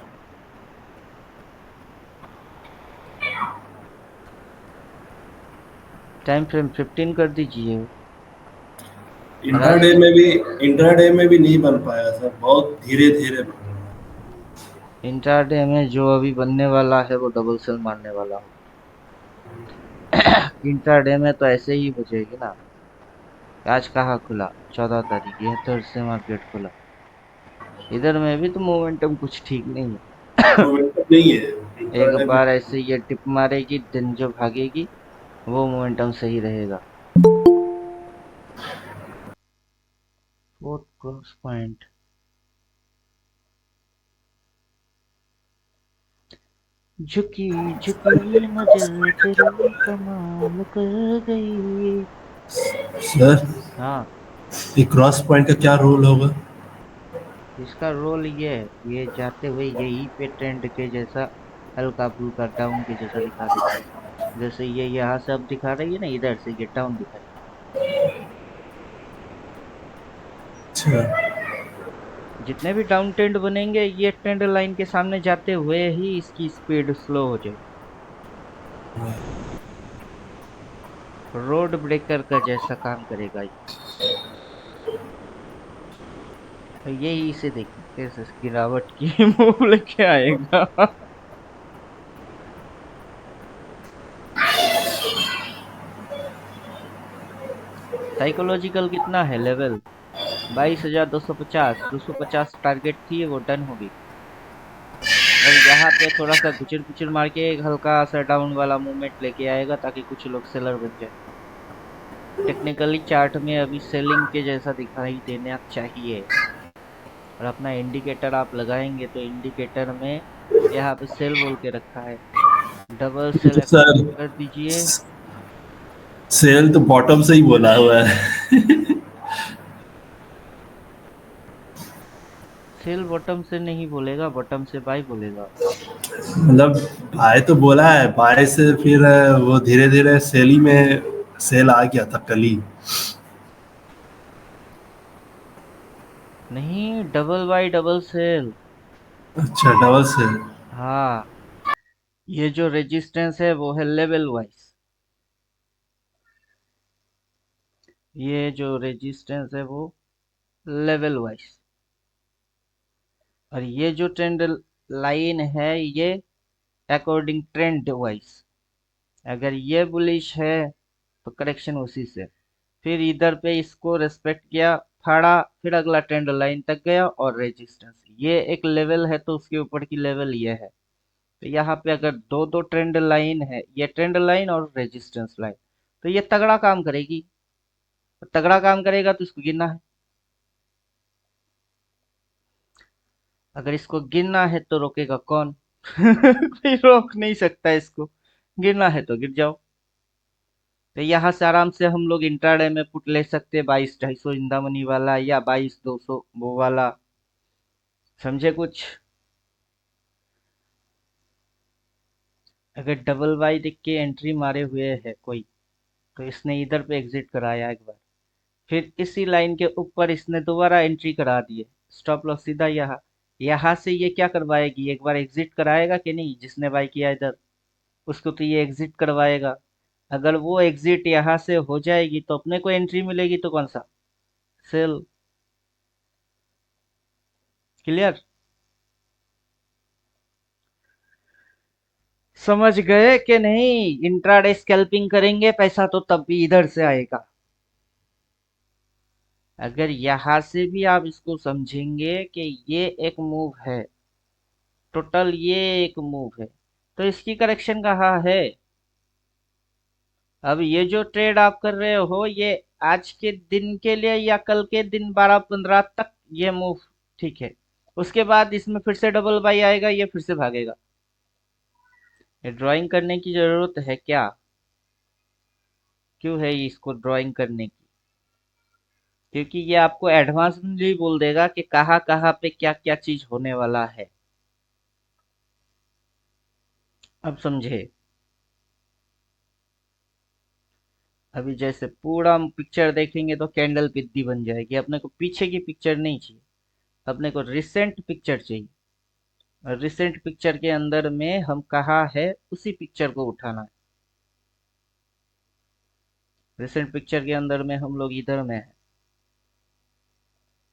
टाइम फ्रेम 15 कर दीजिए। इंट्राडे में भी नहीं बन पाया सर, बहुत धीरे धीरे बन रहा है। इंट्राडे में जो अभी बनने वाला है वो डबल सेल मारने वाला हो। इंट्राडे में तो ऐसे ही बचेगी ना। आज कहाँ खुला? 14 तारीख, इधर से मार्केट खुला। इधर में भी तो मोमेंटम कुछ ठीक नहीं है। मोमेंटम नहीं है एक इंट्राडे में। बार ऐसे ये टिप मारेगी दिन जो भागेगी वो मोमेंटम सही रहेगा। फोर्थ क्रॉस पॉइंट झुकी झुकी नजर तेरी कमाल कर गई। सर हाँ ये क्रॉस पॉइंट का क्या रोल होगा? इसका रोल ये है, ये जाते हुए यही पे ट्रेंड के जैसा हल्का फुल्का डाउन के जैसा दिखा देता है। जैसे ये यहाँ से अब दिखा रही है ना, इधर से ये डाउन दिखाई। अच्छा। जितने भी डाउन ट्रेंड बनेंगे ये ट्रेंड लाइन के सामने जाते हुए ही इसकी स्पीड स्लो हो जाएगी। रोड ब्रेकर का जैसा काम करेगा ये। तो यही इसे देखिए कैसे गिरावट की मुंह लेके आएगा। साइकोलॉजिकल कितना है लेवल? 22,250, 250 टारगेट थी, वो डन होगी। और यहाँ पे थोड़ा सा गुचर पुचर मार के एक हल्का सा डाउन वाला मूवमेंट लेके आएगा ताकि कुछ लोग सेलर बन जाए। टेक्निकली चार्ट में अभी सेलिंग के जैसा दिखाई देना चाहिए। और अपना इंडिकेटर आप लगाएंगे तो इंडिकेटर में यहाँ पे सेल बोल के रखा है, डबल ये सेल तो एक्टिव सर कर दीजिए। सेल तो बॉटम से ही बोला हुआ है। सेल बॉटम से नहीं बोलेगा, बॉटम से बाय बोलेगा। मतलब बाय तो बोला है, बाय से फिर वो धीरे धीरे सेल ही में सेल आ गया था कल ही। नहीं, डबल बाय डबल सेल। अच्छा, डबल सेल। हाँ, ये जो रेजिस्टेंस है वो है लेवल वाइज। ये जो रेजिस्टेंस है वो लेवल वाइज। और ये जो ट्रेंड लाइन है ये अकॉर्डिंग ट्रेंड वाइज। अगर ये बुलिश है तो करेक्शन उसी से। फिर इधर पे इसको रेस्पेक्ट किया, फाड़ा, फिर अगला ट्रेंड लाइन तक गया और रेजिस्टेंस। ये एक लेवल है तो उसके ऊपर की लेवल ये है। तो यहाँ पे अगर दो दो ट्रेंड लाइन है, ये ट्रेंड लाइन और रेजिस्टेंस लाइन, तो ये तगड़ा काम करेगी। तगड़ा काम करेगा तो इसको गिनना है। अगर इसको गिनना है तो रोकेगा कौन? कोई रोक नहीं सकता इसको। गिरना है तो गिर जाओ। तो यहाँ से आराम से हम लोग इंट्राडे में पुट ले सकते हैं, 22,250 इंदामनी वाला या 22,200 वो वाला। समझे कुछ? अगर डबल वाई देख के एंट्री मारे हुए है कोई, तो इसने इधर पे एग्जिट कराया एक बार, फिर इसी लाइन के ऊपर इसने दोबारा एंट्री करा दी है, स्टॉप लॉस सीधा यहाँ। यहाँ से ये क्या करवाएगी, एक बार एग्जिट कराएगा कि नहीं? जिसने बाई किया इधर उसको तो ये एग्जिट करवाएगा। अगर वो एग्जिट यहाँ से हो जाएगी तो अपने को एंट्री मिलेगी, तो कौन सा? सेल। क्लियर? समझ गए कि नहीं? इंट्राडे स्कैल्पिंग करेंगे पैसा तो तब भी इधर से आएगा। अगर यहां से भी आप इसको समझेंगे कि ये एक मूव है, टोटल ये एक मूव है, तो इसकी करेक्शन कहाँ है? अब ये जो ट्रेड आप कर रहे हो ये आज के दिन के लिए या कल के दिन 12-15 तक ये मूव ठीक है। उसके बाद इसमें फिर से डबल बाई आएगा, ये फिर से भागेगा। ये ड्राइंग करने की जरूरत है क्या? क्यों है इसको ड्राइंग करने की? क्योंकि ये आपको एडवांस में भी बोल देगा कि कहाँ कहाँ पे क्या क्या चीज होने वाला है। अब समझे? अभी जैसे पूरा पिक्चर देखेंगे तो कैंडल पिद्दी बन जाएगी। अपने को पीछे की पिक्चर नहीं चाहिए, अपने को रिसेंट पिक्चर चाहिए। और रिसेंट पिक्चर के अंदर में हम कहाँ है उसी पिक्चर को उठाना है। रिसेंट पिक्चर के अंदर में हम लोग इधर में है,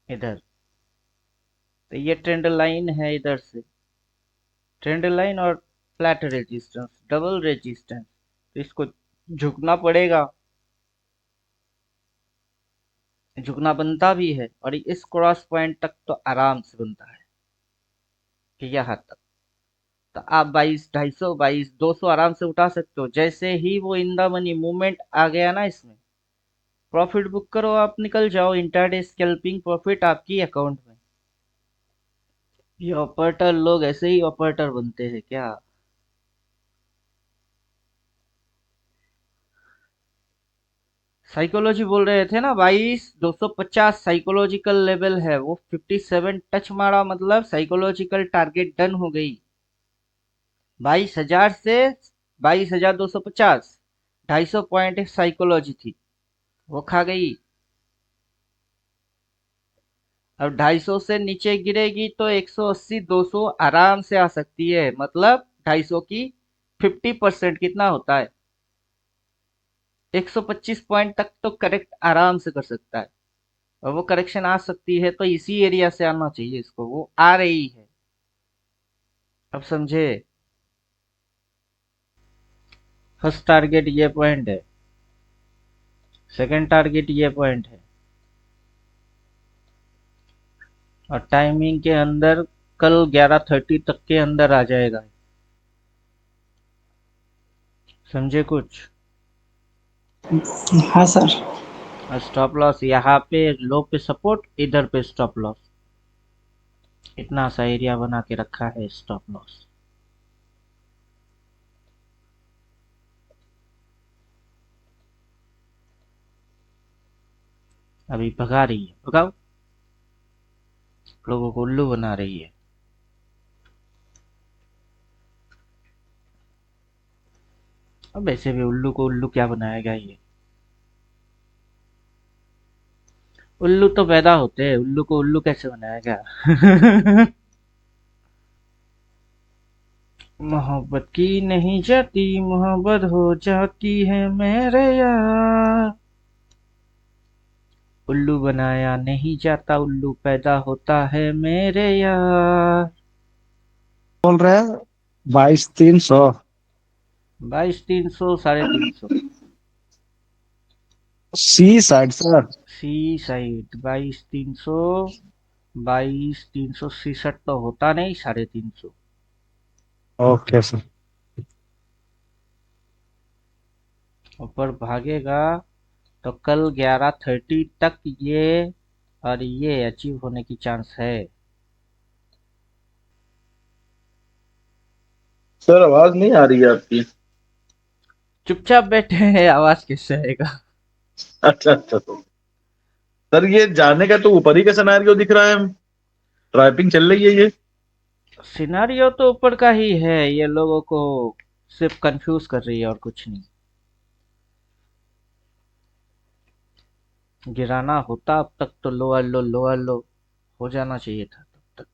इधर। तो ये ट्रेंड लाइन है, इधर से ट्रेंड लाइन और फ्लैट रेजिस्टेंस, डबल रेजिस्टेंस, तो इसको झुकना पड़ेगा। झुकना बनता भी है और इस क्रॉस पॉइंट तक तो आराम से बनता है कि यहाँ तक। तो आप 22,250, 22,200 आराम से उठा सकते हो। जैसे ही वो इन द मनी मूवमेंट आ गया ना इसमें, प्रॉफिट बुक करो, आप निकल जाओ। इंटरडे स्कैल्पिंग प्रॉफिट आपकी अकाउंट में। ये ऑपरेटर लोग ऐसे ही ऑपरेटर बनते हैं क्या? साइकोलॉजी बोल रहे थे ना, 22,250 साइकोलॉजिकल लेवल है, वो 57 टच मारा, मतलब साइकोलॉजिकल टारगेट डन हो गई। 22,000 से 22,250, 250 पॉइंट साइकोलॉजी थी, वो खा गई। अब 250 से नीचे गिरेगी तो 180 200 आराम से आ सकती है, मतलब 250 की 50% कितना होता है, 125 पॉइंट तक तो करेक्ट आराम से कर सकता है। और वो करेक्शन आ सकती है तो इसी एरिया से आना चाहिए इसको, वो आ रही है। अब समझे, फर्स्ट टारगेट ये पॉइंट है, सेकंड टारगेट ये पॉइंट है, और टाइमिंग के अंदर कल 11:30 तक के अंदर आ जाएगा। समझे कुछ? हाँ सर। और स्टॉप लॉस यहाँ पे लो पे सपोर्ट, इधर पे स्टॉप लॉस, इतना सा एरिया बना के रखा है स्टॉप लॉस। अभी भगा रही है, भगाओ, लोगों को उल्लू बना रही है। अब ऐसे भी उल्लू को उल्लू क्या बनाएगा ये, उल्लू तो पैदा होते हैं, उल्लू को उल्लू कैसे बनाएगा। मोहब्बत की नहीं जाती, मोहब्बत हो जाती है मेरे यार। उल्लू बनाया नहीं जाता, उल्लू पैदा होता है मेरे यार। बोल रहे हैं 22,300। 22,300, 350। सी साइड सर। सी साइड 22,300, 22,367 तो होता नहीं, 350। Okay sir. ऊपर भागेगा तो कल 11:30 तक ये और ये अचीव होने की चांस है। सर आवाज नहीं आ रही है आपकी। चुपचाप बैठे हैं, आवाज किससे आएगा। अच्छा अच्छा सर ये जाने का तो ऊपर ही का सिनेरियो दिख रहा है, ट्रैपिंग चल रही है ये। सिनारियो तो ऊपर का ही है, ये लोगों को सिर्फ कंफ्यूज कर रही है और कुछ नहीं। गिराना होता अब तक तो लोअर लो हो जाना चाहिए था तब तक।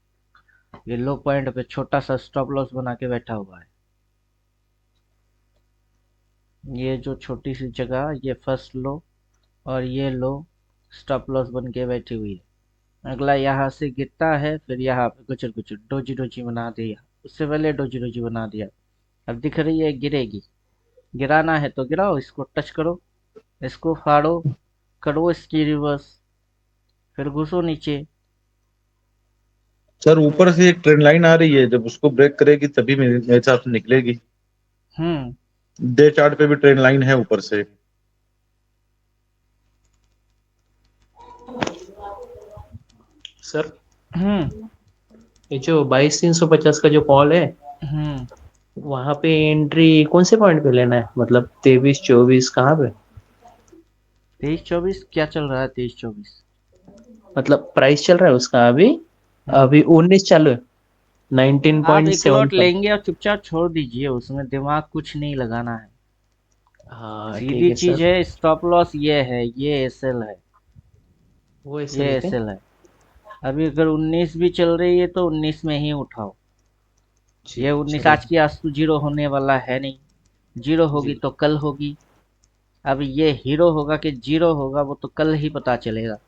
ये लो पॉइंट पे छोटा सा स्टॉप लॉस बना के बैठा हुआ है। ये जो छोटी सी जगह, ये फर्स्ट लो और ये लो स्टॉप लॉस बन के बैठी हुई है। अगला यहाँ से गिरता है, फिर यहाँ पे कुचर कुचर डोजी डोजी बना दिया, उससे पहले डोजी डोजी बना दिया। अब दिख रही है गिरेगी, गिराना है तो गिराओ, इसको टच करो, इसको फाड़ो, करो इसकी रिवर्स, फिर घुसो नीचे। सर ऊपर से एक ट्रेन लाइन आ रही है, जब उसको ब्रेक करेगी तभी मेरे हिसाब से निकलेगी। हम्म डे चार्ट पे भी ट्रेन लाइन है ऊपर से। सर हम्म ये जो 22,350 का जो कॉल है, हम्म वहां पे एंट्री कौन से पॉइंट पे लेना है, मतलब 23-24 कहाँ पे? 23-24 क्या चल रहा है? 23-24 मतलब प्राइस चल रहा है उसका अभी? हम्म अभी 19 चालू है, आप एक लॉट 19.75। लेंगे और चुपचाप छोड़ दीजिए, उसमें दिमाग कुछ नहीं लगाना है। हाँ ठीक सीधी है चीज सर। है, स्टॉप लॉस ये है, ये एसएल है, वो ऐसे ये लेके एसएल है। अभी अगर 19 भी चल रही है तो 19 में ही उठाओ। जी ये 19 चलो। आज की आज तो जीरो होने वाला है नहीं, जीरो होगी जी तो कल होगी। अब ये हीरो होगा कि जीरो होगा वो तो कल ही पता चलेगा।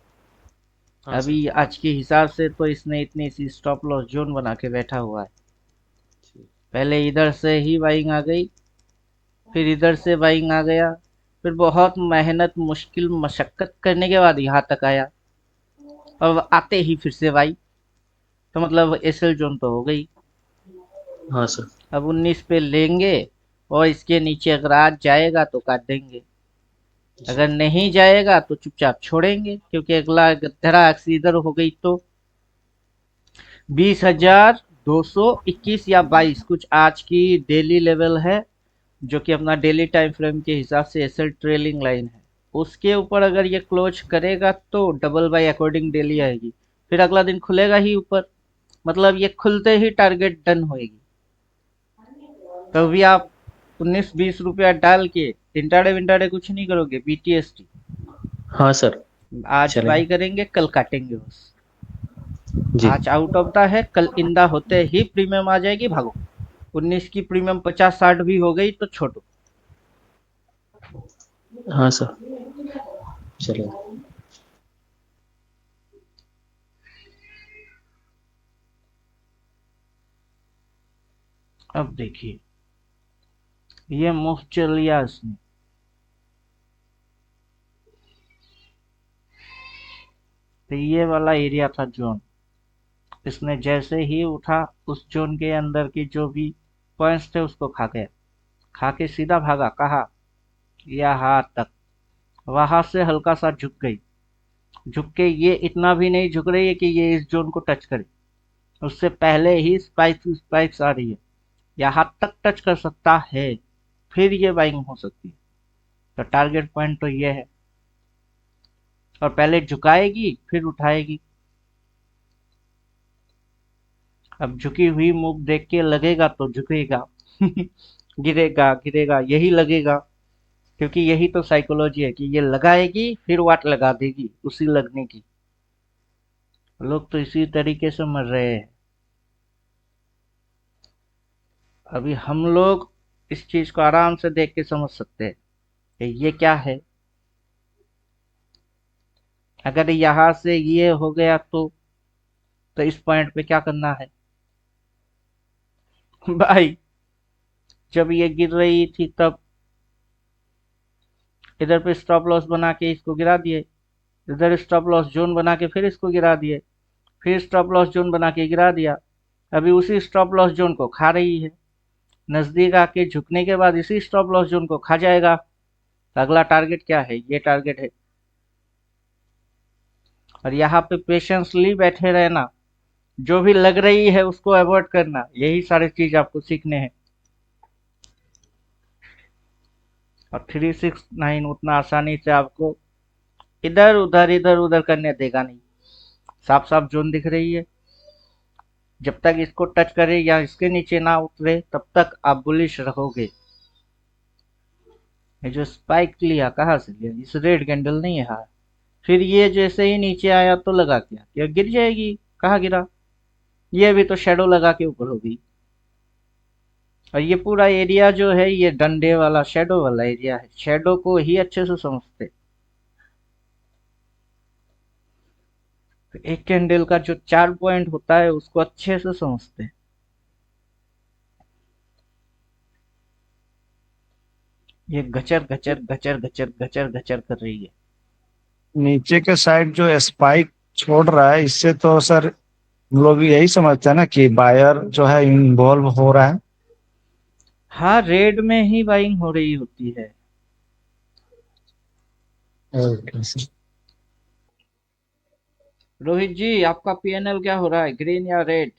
हाँ सर। अभी आज के हिसाब से तो इसने इतनी सी स्टॉप लॉस जोन बना के बैठा हुआ है। जी पहले इधर से ही बाइंग आ गई, फिर इधर से बाइंग आ गया, फिर बहुत मेहनत मुश्किल मशक्कत करने के बाद यहाँ तक आया, और आते ही फिर से बाई, तो मतलब एसएल जोन तो हो गई। हाँ सर। अब 19 पे लेंगे, और इसके नीचे अगर आज जाएगा तो काट देंगे, जी अगर नहीं जाएगा तो चुपचाप छोड़ेंगे, क्योंकि अगला धड़ाक इधर हो गई तो 20,221 या 22 कुछ आज की डेली लेवल है, जो कि अपना डेली टाइम फ्रेम के हिसाब से एसएल ट्रेलिंग लाइन है। उसके ऊपर अगर ये क्लोज करेगा तो डबल बाई अकॉर्डिंग डेली आएगी, फिर अगला दिन खुलेगा ही ऊपर, मतलब ये खुलते ही टारगेट डन होएगी। तो भी आप 19-20 रुपया डाल के इंटाडे विंटाडे कुछ नहीं करोगे, बीटीएसटी हाँ सर, आज चलेगा। बाई करेंगे, कल काटेंगे बस। जी। आज आउट ऑफ द है, कल इंदा होते ही प्रीमियम आ जाएगी, भागो। 19 की प्रीमियम 50-60 भी हो गई तो छोड़ो। हाँ सर, चलेगा। अब देखिए ये मूव चल लिया इसने, तो ये वाला एरिया था जोन, इसने जैसे ही उठा उस जोन के अंदर की जो भी पॉइंट्स थे उसको खा गया, खा के सीधा भागा, कहा यहाँ तक, वहां से हल्का सा झुक गई, झुक के ये इतना भी नहीं झुक रही है कि ये इस जोन को टच करे, उससे पहले ही स्पाइक्स स्पाइक्स आ रही है, यहाँ तक टच कर सकता है, फिर ये बाइंग हो सकती है। तो टारगेट पॉइंट तो ये है, और पहले झुकाएगी फिर उठाएगी। अब झुकी हुई मुख देख के लगेगा तो झुकेगा गिरेगा गिरेगा यही लगेगा, क्योंकि यही तो साइकोलॉजी है कि ये लगाएगी फिर वाट लगा देगी उसी लगने की। लोग तो इसी तरीके से मर रहे हैं। अभी हम लोग इस चीज को आराम से देख के समझ सकते हैं कि ये क्या है। अगर यहां से ये हो गया तो इस पॉइंट पे क्या करना है भाई। जब ये गिर रही थी तब इधर पे स्टॉप लॉस बना के इसको गिरा दिए, इधर स्टॉप लॉस जोन बना के फिर इसको गिरा दिए, फिर स्टॉप लॉस जोन बना के गिरा दिया। अभी उसी स्टॉप लॉस जोन को खा रही है, नजदीक आके झुकने के बाद इसी स्टॉप लॉस जोन को खा जाएगा। तो अगला टारगेट क्या है, ये टारगेट है। और यहाँ पे पेशेंसली बैठे रहना, जो भी लग रही है उसको अवॉइड करना, यही सारी चीज आपको सीखने हैं। और 369 उतना आसानी से आपको इधर उधर करने देगा नहीं। साफ साफ जोन दिख रही है, जब तक इसको टच करे या इसके नीचे ना उतरे तब तक आप बुलिश रहोगे। ये जो स्पाइक लिया कहाँ से लिया, इस रेड कैंडल नहीं है हाँ। फिर ये जैसे ही नीचे आया तो लगा क्या कि गिर जाएगी, कहाँ गिरा, ये भी तो शेडो लगा के ऊपर होगी। और ये पूरा एरिया जो है ये डंडे वाला शेडो वाला एरिया है, शेडो को ही अच्छे से समझते। तो एक कैंडल का जो 4 पॉइंट होता है उसको अच्छे से समझते। ये गचर गचर गचर गचर गचर गचर कर रही है। नीचे के साइड जो स्पाइक छोड़ रहा है, इससे तो सर हम लोग यही समझते हैं ना कि बायर जो है इन्वॉल्व हो रहा है। हाँ, रेड में ही बाइंग हो रही होती है। Okay sir. रोहित जी आपका पीएनएल क्या हो रहा है, ग्रीन या रेड?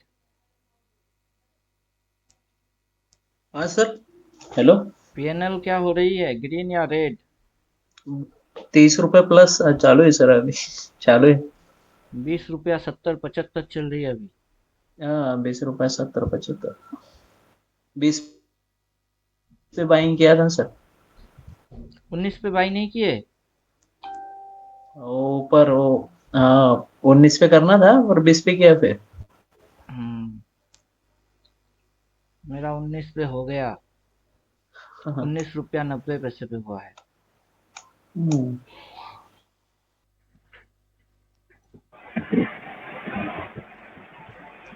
हाँ सर, हेलो। पीएनएल क्या हो रही है, ग्रीन या रेड? 30 रुपए प्लस चालू है सर, अभी चालू है। 20 रुपया 70-75 चल रही है अभी। हाँ, 20 रुपए 70-75। 20 पे बाइंग किया था सर। 19 पे बाई नहीं किए? ऊपर वो, हाँ 19 पे करना था और 20 पे किया फिर। हम्म, मेरा 19 पे हो गया, हाँ। 19 रुपया 90 पैसे पे हुआ है। हम्म।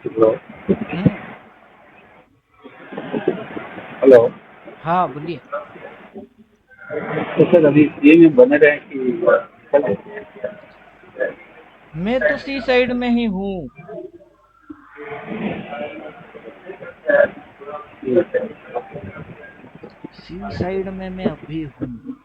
हम्म, हेलो। हाँ बोलिए। तो सर अभी ये भी बने रहे कि मैं तो सी साइड में ही हूँ। सी साइड में मैं अभी हूँ।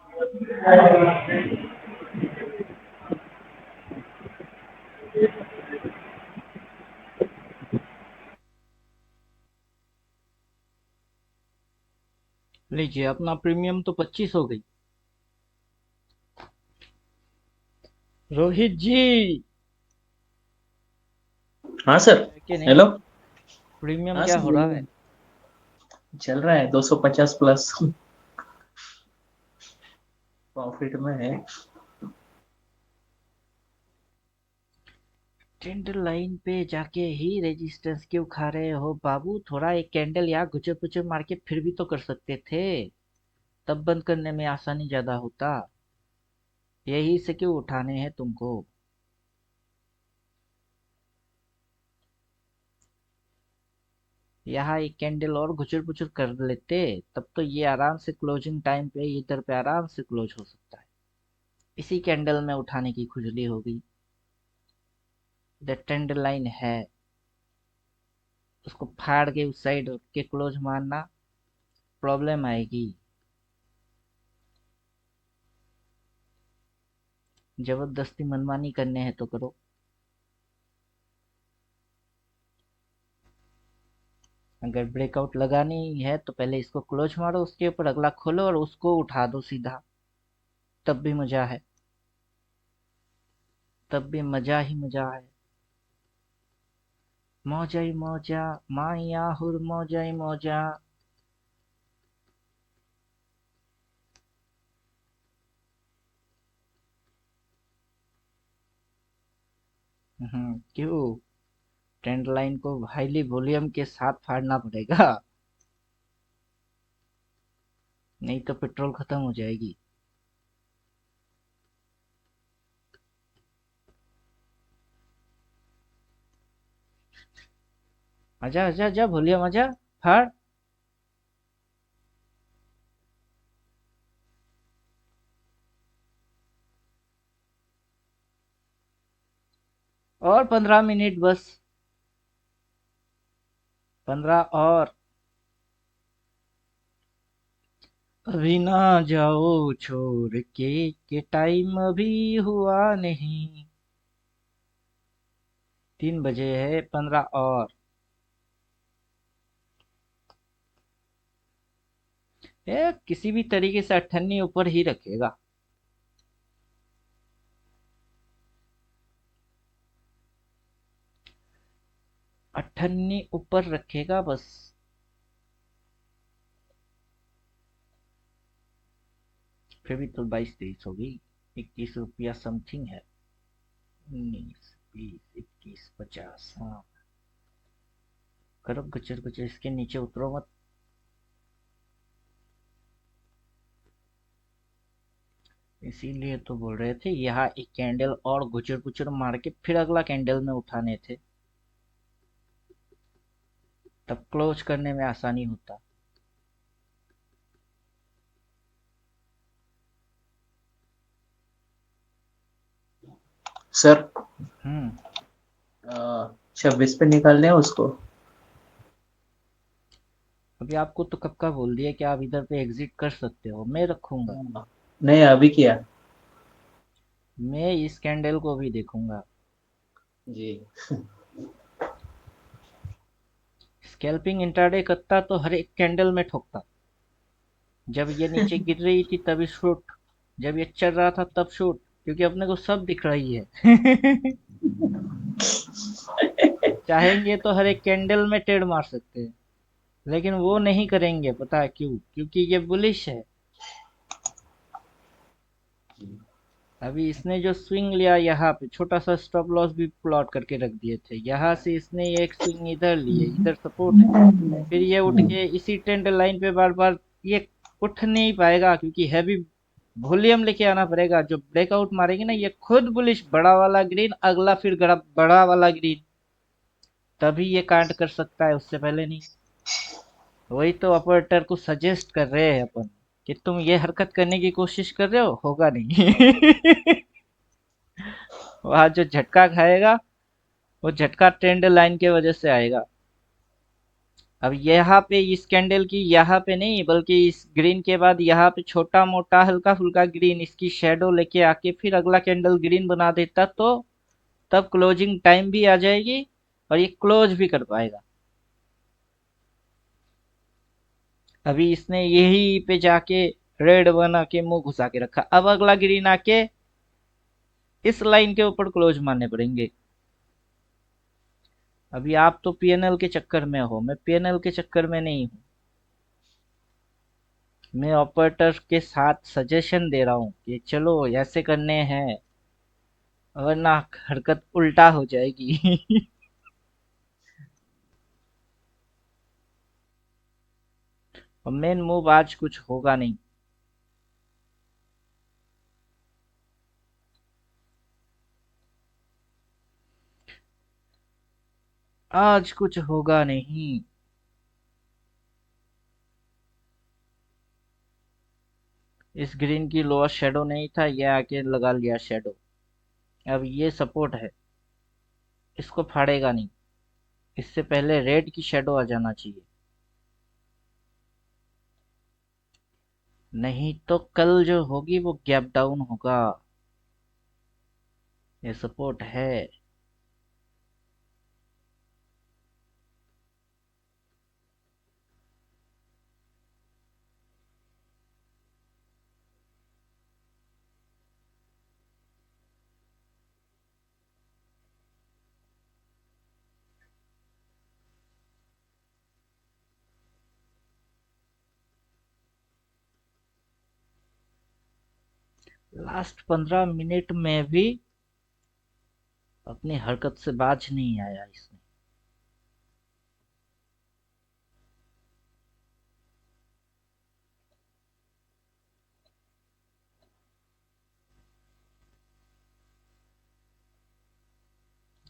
लीजिए अपना प्रीमियम तो 25 हो गई। रोहित जी हाँ सर। है कि नहीं? हेलो। प्रीमियम हाँ क्या सर हो रहा है? बोलिए। चल रहा है 250 प्लस। प्रॉफिट में है। ट्रेंड लाइन पे जाके ही रेजिस्टेंस क्यों खा रहे हो बाबू? थोड़ा एक कैंडल या गुचर पुचर मार के फिर भी तो कर सकते थे, तब बंद करने में आसानी ज्यादा होता। यही से क्यों उठाने हैं तुमको? यहाँ एक कैंडल और गुचर पुचर कर लेते, तब तो ये आराम से क्लोजिंग टाइम पे इधर पे आराम से क्लोज हो सकता है। इसी कैंडल में उठाने की खुजली होगी। इधर ट्रेंड लाइन है, उसको फाड़ के उस साइड के क्लोज मारना, प्रॉब्लम आएगी। जबरदस्ती मनमानी करने हैं तो करो। अगर ब्रेकआउट लगानी है तो पहले इसको क्लोज मारो, उसके ऊपर अगला खोलो और उसको उठा दो सीधा, तब भी मजा है, तब भी मजा ही मजा है। मौजा ही मौजा, माया हुर मौजा ही मौजा। क्यों? ट्रेंड लाइन को हाईली वॉल्यूम के साथ फाड़ना पड़ेगा, नहीं तो पेट्रोल खत्म हो जाएगी। आजा आजा आजा, वॉल्यूम आजा, फाड़। और 15 मिनट बस, 15 और। अभी ना जाओ छोड़ के टाइम अभी हुआ नहीं। 3 बजे है, 15 और। ये किसी भी तरीके से 98 ऊपर ही रखेगा। अठन्नी ऊपर रखेगा बस। फिर भी तो 22-23 होगी। 21 रुपया समथिंग है। 19, 20, 21, 50। हाँ, करो गुचर गुचर, इसके नीचे उतरो मत। इसीलिए तो बोल रहे थे यहाँ एक कैंडल और गुचर गुचर मार के फिर अगला कैंडल में उठाने थे, तब क्लोज करने में आसानी होता। सर हम्म 26 पे निकालने हैं उसको। अभी आपको तो कब का बोल दिया कि आप इधर पे एग्जिट कर सकते हो, मैं रखूंगा। नहीं अभी किया। मैं इस कैंडल को भी देखूंगा। जी। स्कैल्पिंग इंट्राडे करता तो हर एक कैंडल में ठोकता। जब ये नीचे गिर रही थी तभी शूट, जब ये चल रहा था तब शूट, क्योंकि अपने को सब दिख रही है। चाहेंगे तो हर एक कैंडल में टेढ़ मार सकते हैं, लेकिन वो नहीं करेंगे। पता है क्यों? क्योंकि ये बुलिश है। अभी इसने जो स्विंग लिया यहाँ पे, छोटा सा स्टॉप लॉस भी प्लॉट करके रख दिए थे, यहाँ से इसने एक स्विंग इधर लिए, इधर सपोर्ट है, फिर ये उठ के इसी ट्रेंड लाइन पे बार बार ये उठ नहीं पाएगा, क्योंकि हैवी वॉल्यूम लेके आना पड़ेगा। जो ब्रेकआउट मारेंगे ना, ये खुद बुलिश, बड़ा वाला ग्रीन, अगला फिर बड़ा वाला ग्रीन, तभी ये कांट कर सकता है, उससे पहले नहीं। वही तो ऑपरेटर को सजेस्ट कर रहे हैं अपन, कि तुम ये हरकत करने की कोशिश कर रहे हो, होगा नहीं। वहां जो झटका खाएगा, वो झटका ट्रेंड लाइन के वजह से आएगा। अब यहाँ पे इस कैंडल की, यहाँ पे नहीं बल्कि इस ग्रीन के बाद यहाँ पे छोटा मोटा हल्का फुल्का ग्रीन, इसकी शेडो लेके आके फिर अगला कैंडल ग्रीन बना देता, तो तब क्लोजिंग टाइम भी आ जाएगी और ये क्लोज भी कर पाएगा। अभी इसने यही पे जाके रेड बना के मुंह घुसा के रखा, अब अगला ग्रीन आके इस लाइन के ऊपर क्लोज मानने पड़ेंगे। अभी आप तो पीएनएल के चक्कर में हो, मैं पीएनएल के चक्कर में नहीं हूँ। मैं ऑपरेटर के साथ सजेशन दे रहा हूँ कि चलो ऐसे करने हैं, वरना हरकत उल्टा हो जाएगी। और मेन मूव आज कुछ होगा नहीं। आज कुछ होगा नहीं। इस ग्रीन की लोअर शेडो नहीं था, ये आके लगा लिया शेडो। अब ये सपोर्ट है, इसको फाड़ेगा नहीं। इससे पहले रेड की शेडो आ जाना चाहिए, नहीं तो कल जो होगी वो गैप डाउन होगा। ये सपोर्ट है। लास्ट 15 मिनट में भी अपनी हरकत से बाज नहीं आया इसने।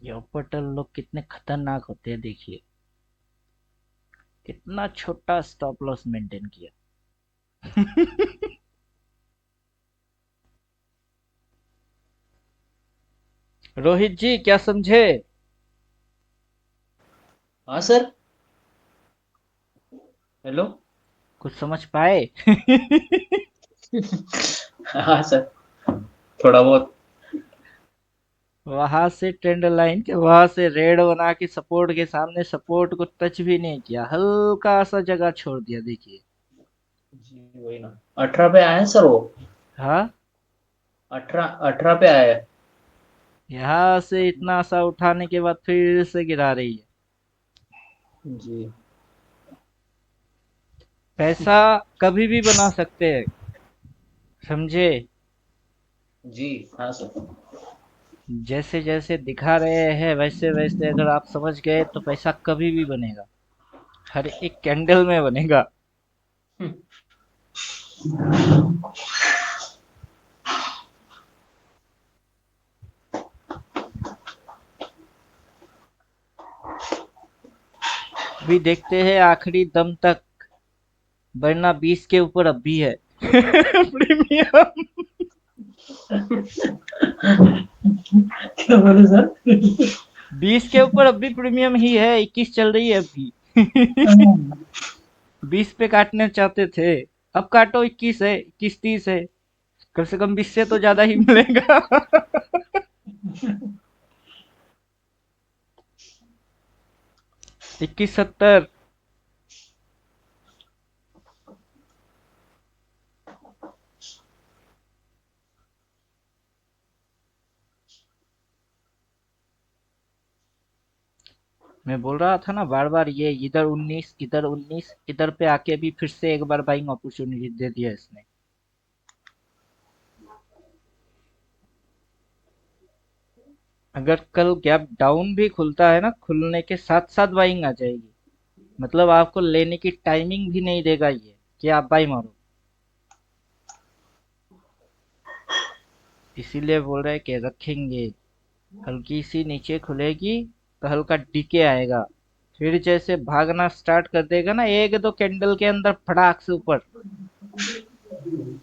ये ऑपरेटर लोग कितने खतरनाक होते हैं, देखिए कितना छोटा स्टॉप लॉस मेंटेन किया। रोहित जी क्या समझे? हाँ सर। हेलो। कुछ समझ पाए? हाँ सर, थोड़ा बहुत। वहां से ट्रेंड लाइन के वहां से रेड बना के सपोर्ट के सामने सपोर्ट को टच भी नहीं किया, हल्का सा जगह छोड़ दिया, देखिए। जी वही ना, 18 पे आए हैं सर वो। हाँ, 18 पे आए हैं। यहाँ से इतना सा उठाने के बाद फिर से गिरा रही है। जी पैसा कभी भी बना सकते हैं, समझे? जी। हाँ सर। जैसे जैसे दिखा रहे हैं वैसे वैसे अगर आप समझ गए तो पैसा कभी भी बनेगा, हर एक कैंडल में बनेगा। अभी देखते हैं आखिरी दम तक, वरना 20 के ऊपर अब भी है। प्रीमियम क्या बोले सर? 20 के ऊपर अब भी प्रीमियम ही है, 21 चल रही है अभी। 20 पे काटना चाहते थे, अब काटो, 21 है, 21-30 है, कम से कम 20 से तो ज्यादा ही मिलेगा। 21.70। मैं बोल रहा था ना बार बार, ये इधर 19 इधर 19 इधर पे आके भी फिर से एक बार बाइंग अपॉर्चुनिटी दे दिया इसने। अगर कल गैप डाउन भी खुलता है ना, खुलने के साथ साथ बाइंग आ जाएगी, मतलब आपको लेने की टाइमिंग भी नहीं देगा ये कि आप बाई मारो। इसीलिए बोल रहे हैं कि रखेंगे, हल्की सी नीचे खुलेगी तो हल्का डीके आएगा, फिर जैसे भागना स्टार्ट कर देगा ना एक दो कैंडल के अंदर फटाक से ऊपर,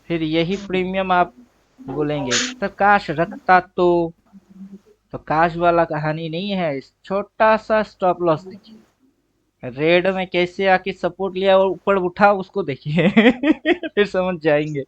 फिर यही प्रीमियम आप बोलेंगे तो काश रखता तो काश वाला कहानी नहीं है। इस छोटा सा स्टॉप लॉस देखिए, रेड में कैसे आके सपोर्ट लिया और ऊपर उठा, उसको देखिए। फिर समझ जाएंगे।